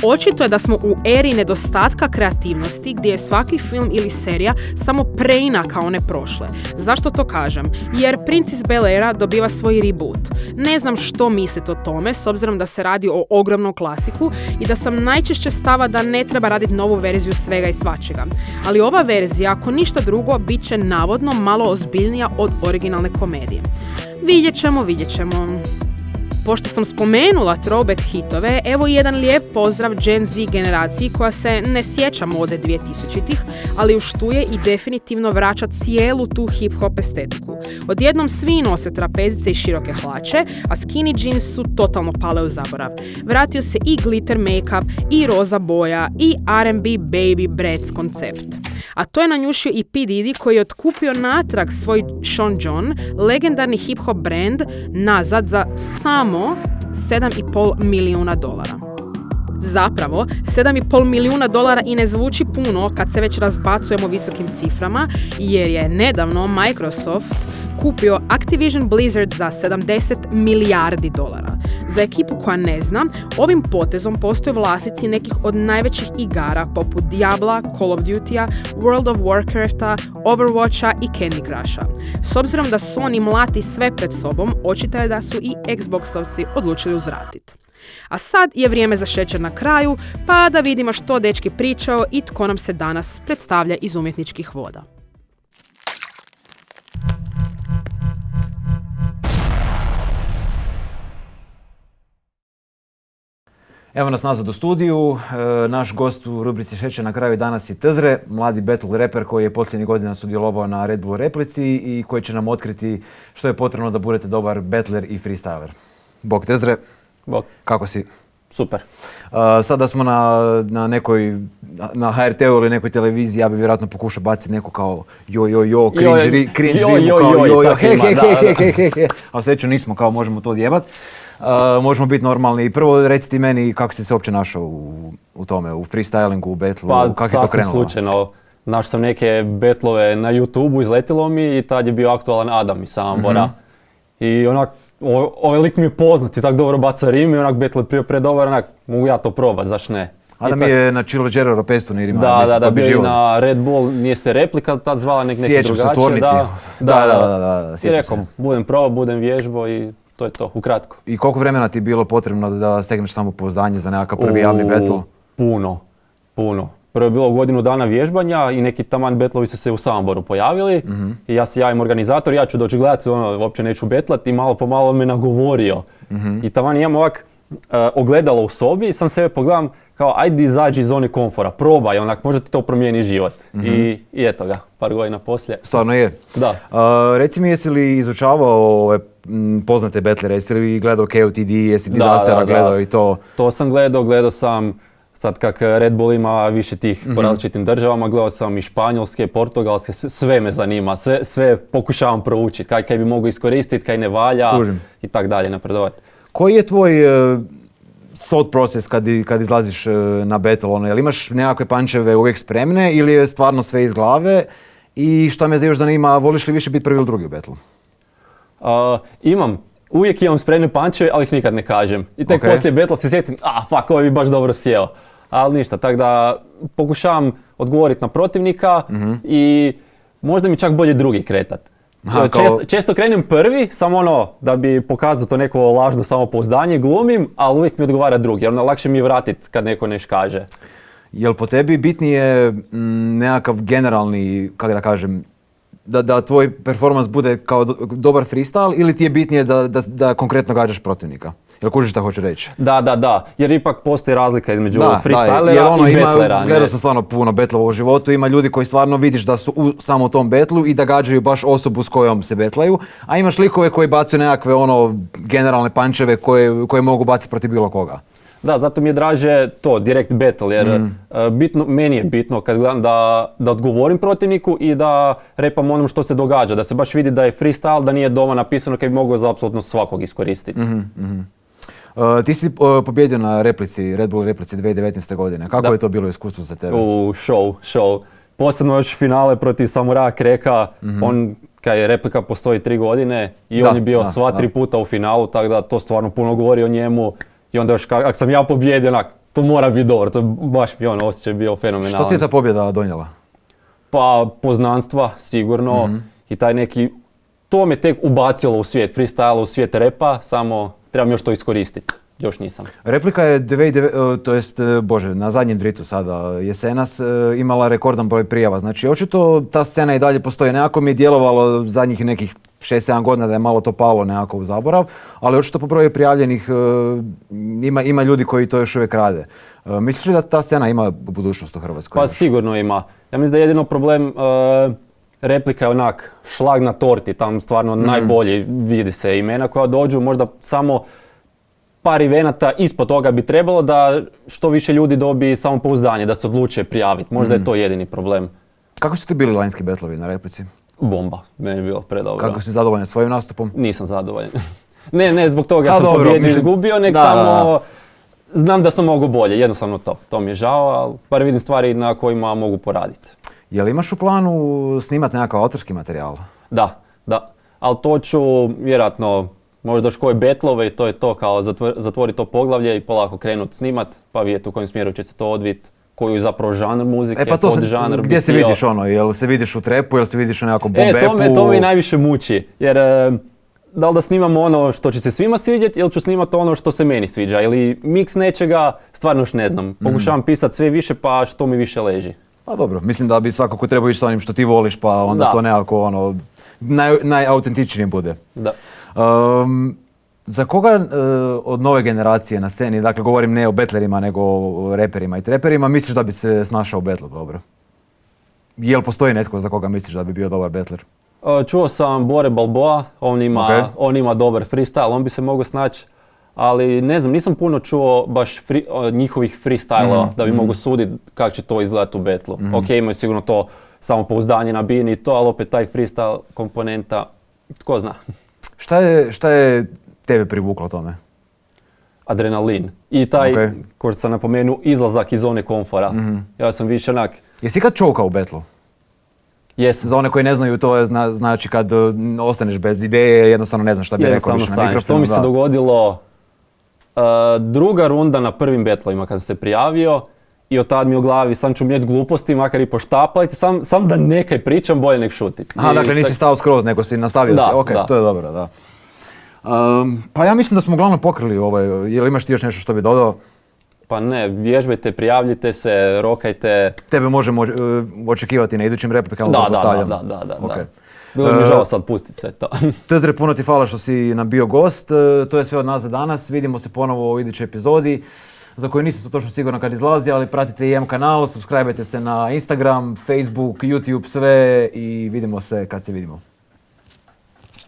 Speaker 1: Očito je da smo u eri nedostatka kreativnosti gdje je svaki film ili serija samo preinaka one prošle. Zašto to kažem? Jer Princess Bel-Aira dobiva svoj reboot. Ne znam što mislite o tome, s obzirom da se radi o ogromnom klasiku i da sam najčešće stava da ne treba raditi novu verziju svega i svačega. Ali ova verzija, ako ništa drugo, bit će navodno malo ozbiljnija od originalne komedije. Vidjet ćemo. Pošto sam spomenula throwback hitove, evo jedan lijep pozdrav Gen Z generaciji koja se ne sjeća mode 2000-ih, ali uštuje i definitivno vraća cijelu tu hip-hop estetiku. Odjednom svi nose trapezice i široke hlače, a skinny jeans su totalno pale u zaborav. Vratio se i glitter make-up, i roza boja, i R&B baby breads koncept. A to je nanjušio i P. Diddy koji je otkupio natrag svoj Sean John, legendarni hip-hop brand, nazad za samo $7,5 milijuna. Zapravo, $7,5 milijuna i ne zvuči puno kad se već razbacujemo visokim ciframa, jer je nedavno Microsoft kupio Activision Blizzard za $70 milijardi. Za ekipu koja ne zna, ovim potezom postoje vlasnici nekih od najvećih igara poput Diabla, Call of Duty-a, World of Warcrafta, Overwatcha i Candy Crusha. S obzirom da Sony mlati sve pred sobom, očito je da su i Xboxovci odlučili uzvratiti. A sad je vrijeme za šećer na kraju, pa da vidimo što dečki pričao i tko nam se danas predstavlja iz umjetničkih voda.
Speaker 3: Evo nas nazad u studiju, naš gost u rubrici Šećer na kraju danas je Tezre, mladi battle reper koji je posljednjih godina sudjelovao na Red Bull replici i koji će nam otkriti što je potrebno da budete dobar battler i freestyler. Bog Tezre,
Speaker 4: Bog.
Speaker 3: Kako si?
Speaker 4: Super.
Speaker 3: Sada smo na nekoj, na HRT-u ili nekoj televiziji, ja bi vjerojatno pokušao baciti neko kao cringe rimu kao he. A sljedeću nismo, kao možemo to odjebat. Možemo biti normalni. Prvo reci ti meni kako si se uopće našao u tome, u freestylingu, u battlu, kako je to krenulo?
Speaker 4: Slučajno. Našao sam neke battlove na YouTubeu, izletilo mi i tad je bio aktualan Adam iz Samobora. I onak, ovaj lik mi je poznat i tako dobro baca rim i onak battle je predobar, onak mogu ja to probat, zašto ne?
Speaker 3: Adam je na Cilođero Ropestu turnirima.
Speaker 4: Da, bio je na Red Bull, nije se replika tad zvala, neki drugačije.
Speaker 3: Sjećam se tvornici. Da.
Speaker 4: I rekao, budem probao, budem vježbo i to je to, ukratko.
Speaker 3: I koliko vremena ti je bilo potrebno da stegneš samopouzdanje za nekakav prvi javni battle?
Speaker 4: Puno. Prvo je bilo godinu dana vježbanja i neki taman betlovi su se u Samoboru pojavili i ja se javim organizator, ja ću doći gledati, uopće neću betlat i malo po malo me nagovorio. I taman imam ovak ogledalo u sobi i sam sebe pogledam kao ajde izađi iz zone komfora, probaj, onak možda ti to promijeni život. I eto ga, par godina poslije.
Speaker 3: Stvarno je?
Speaker 4: Da.
Speaker 3: Reci mi, jesi li izučavao ove poznate betlere, jesi li gledao KOTD, jesi Disastera gledao i to?
Speaker 4: To sam gledao sam sad kak Red Bull ima više tih po različitim državama, gledao sam i španjolske, portugalske, sve me zanima, sve pokušavam proučiti, kaj bi mogu iskoristiti, kaj ne valja i tak dalje, napredovati.
Speaker 3: Koji je tvoj thought process kad izlaziš na battle, jel imaš nekakve pančeve uvijek spremne ili je stvarno sve iz glave? I šta me još zanima, voliš li više biti prvi ili drugi u battlu?
Speaker 4: Uvijek imam spremne pančeve, ali ih nikad ne kažem. I tek poslije battle se sjetim, fuck, ovo bi baš dobro sjeo. Ali ništa, tako da pokušavam odgovoriti na protivnika i možda mi čak bolje drugi kretat. Često krenem prvi, samo da bi pokazao to neko lažno samopouzdanje, glumim, ali uvijek mi odgovara drugi, jer onda lakše mi je vratit kad neko neš kaže.
Speaker 3: Jel po tebi bitnije nekakav generalni, kako da kažem, da tvoj performans bude kao dobar freestyle ili ti je bitnije da konkretno gađaš protivnika? Jel kužiš šta hoću reći?
Speaker 4: Da, jer ipak postoji razlika između freestylera i betlera.
Speaker 3: Gledao sam stvarno puno betlova u životu, ima ljudi koji stvarno vidiš da su u samo tom betlu i da gađaju baš osobu s kojom se betlaju, a imaš likove koji bacaju nekakve generalne pančeve koje mogu baciti protiv bilo koga.
Speaker 4: Da, zato mi je draže to, direct battle, jer meni je bitno kad gledam da odgovorim protivniku i da repam onom što se događa, da se baš vidi da je freestyle, da nije doma napisano kad bi mogao za apsolutno svakog iskoristiti.
Speaker 3: Ti si pobjedio na replici, Red Bull replici 2019. godine. Kako je to bilo iskustvo za tebe?
Speaker 4: Show. Posebno još finale protiv Samuraja Kreka, on kad je replika postoji 3 godine i on je bio sva 3 puta u finalu, tako da to stvarno puno govori o njemu. I onda još ako sam ja pobjedio, to mora biti dobro, to je baš mi osjećaj bio fenomenalan.
Speaker 3: Što ti je ta pobjeda donijela?
Speaker 4: Pa poznanstva sigurno i taj neki, to me tek ubacilo u svijet freestyla, u svijet repa, samo trebam još to iskoristiti. Još nisam.
Speaker 3: Replika je na zadnjem dritu sada jesenas imala rekordan broj prijava. Znači očito ta scena i dalje postoji. Nekako mi je djelovalo zadnjih nekih 6-7 godina da je malo to palo nekako u zaborav, ali očito po broju prijavljenih ima ljudi koji to još uvijek rade. Misliš li da ta scena ima budućnost u Hrvatskoj?
Speaker 4: Pa sigurno ima. Ja mislim da je jedino problem replika je onak šlag na torti, tam stvarno najbolji vidi se imena koja dođu, možda samo par evenata ispod toga bi trebalo da što više ljudi dobije samopouzdanje, da se odluče prijaviti. Možda je to jedini problem.
Speaker 3: Kako su ti bili lanjski betlovi na replici?
Speaker 4: Bomba, meni je bilo predobro.
Speaker 3: Kako si zadovoljan svojim nastupom?
Speaker 4: Nisam zadovoljan. Ne zbog toga sam pobjedio izgubio, nego samo znam da sam mogu bolje, jednostavno to. To mi je žao, ali bar vidim stvari na kojima mogu poraditi.
Speaker 3: Je li imaš u planu snimati nekakav autorski materijal?
Speaker 4: Da. Ali to ću vjerojatno možda još koje betlove i to je to, kao zatvori to poglavlje i polako krenut snimat, pa vidjeti u kojem smjeru će se to odviti, koji je zapravo žanr muzike, podžanr.
Speaker 3: Gdje se vidiš jel se vidiš u trepu, jel se vidiš u nekakvom bomb-epu?
Speaker 4: To me najviše muči, jer da li da snimamo ono što će se svima svidjeti ili ću snimati ono što se meni sviđa ili miks nečega, stvarno još ne znam. Pokušavam pisati sve više pa što mi više leži.
Speaker 3: Pa dobro, mislim da bi svakako trebao ići s onim što ti voliš pa onda to nekako najautentičnije bude.
Speaker 4: Da.
Speaker 3: Za koga od nove generacije na sceni, dakle govorim ne o betlerima nego o reperima i treperima, misliš da bi se snašao u betlu dobro? Jel postoji netko za koga misliš da bi bio dobar betler?
Speaker 4: Čuo sam Bore Balboa, on ima dobar freestyle, on bi se mogao snaći, ali ne znam, nisam puno čuo baš njihovih freestylova da bi mogu suditi kako će to izgledati u betlu. Ok, imaju sigurno to samopouzdanje na bini i to, ali opet taj freestyle komponenta, tko zna.
Speaker 3: Šta je tebe privuklo tome?
Speaker 4: Adrenalin. I taj, ko što sam napomenuo, izlazak iz zone komfora. Ja sam više onak...
Speaker 3: Jesi kad čovkao u betlu?
Speaker 4: Jesam.
Speaker 3: Za one koji ne znaju, to je znači kad ostaneš bez ideje, jednostavno ne znaš šta bi rekao
Speaker 4: Jednostavno
Speaker 3: više na
Speaker 4: staneš.
Speaker 3: mikrofonu.
Speaker 4: To mi se dogodilo druga runda na prvim betlovima kad sam se prijavio i od tad mi u glavi sam ću mjeti gluposti, makar i poštapajte, sam da nekaj pričam bolje nek šutit.
Speaker 3: Aha, dakle nisi stao skroz, nego si nastavio
Speaker 4: Da,
Speaker 3: se. Ok,
Speaker 4: da.
Speaker 3: to je dobro, da. Pa ja mislim da smo uglavnom pokrili jel imaš ti još nešto što bi dodao?
Speaker 4: Pa ne, vježbajte, prijavljite se, rokajte.
Speaker 3: Tebe možemo očekivati na idućim replikama.
Speaker 4: Da.
Speaker 3: Ok.
Speaker 4: Bilo mi žao sad pustit sve to.
Speaker 3: Tezre, puno ti hvala što si nam bio gost. To je sve od nas za danas. Vidimo se ponovo u idućoj epizodi, za koju nisam točno siguran kad izlazi, ali pratite i M kanal, subscribe se na Instagram, Facebook, YouTube, sve i vidimo se kad se vidimo.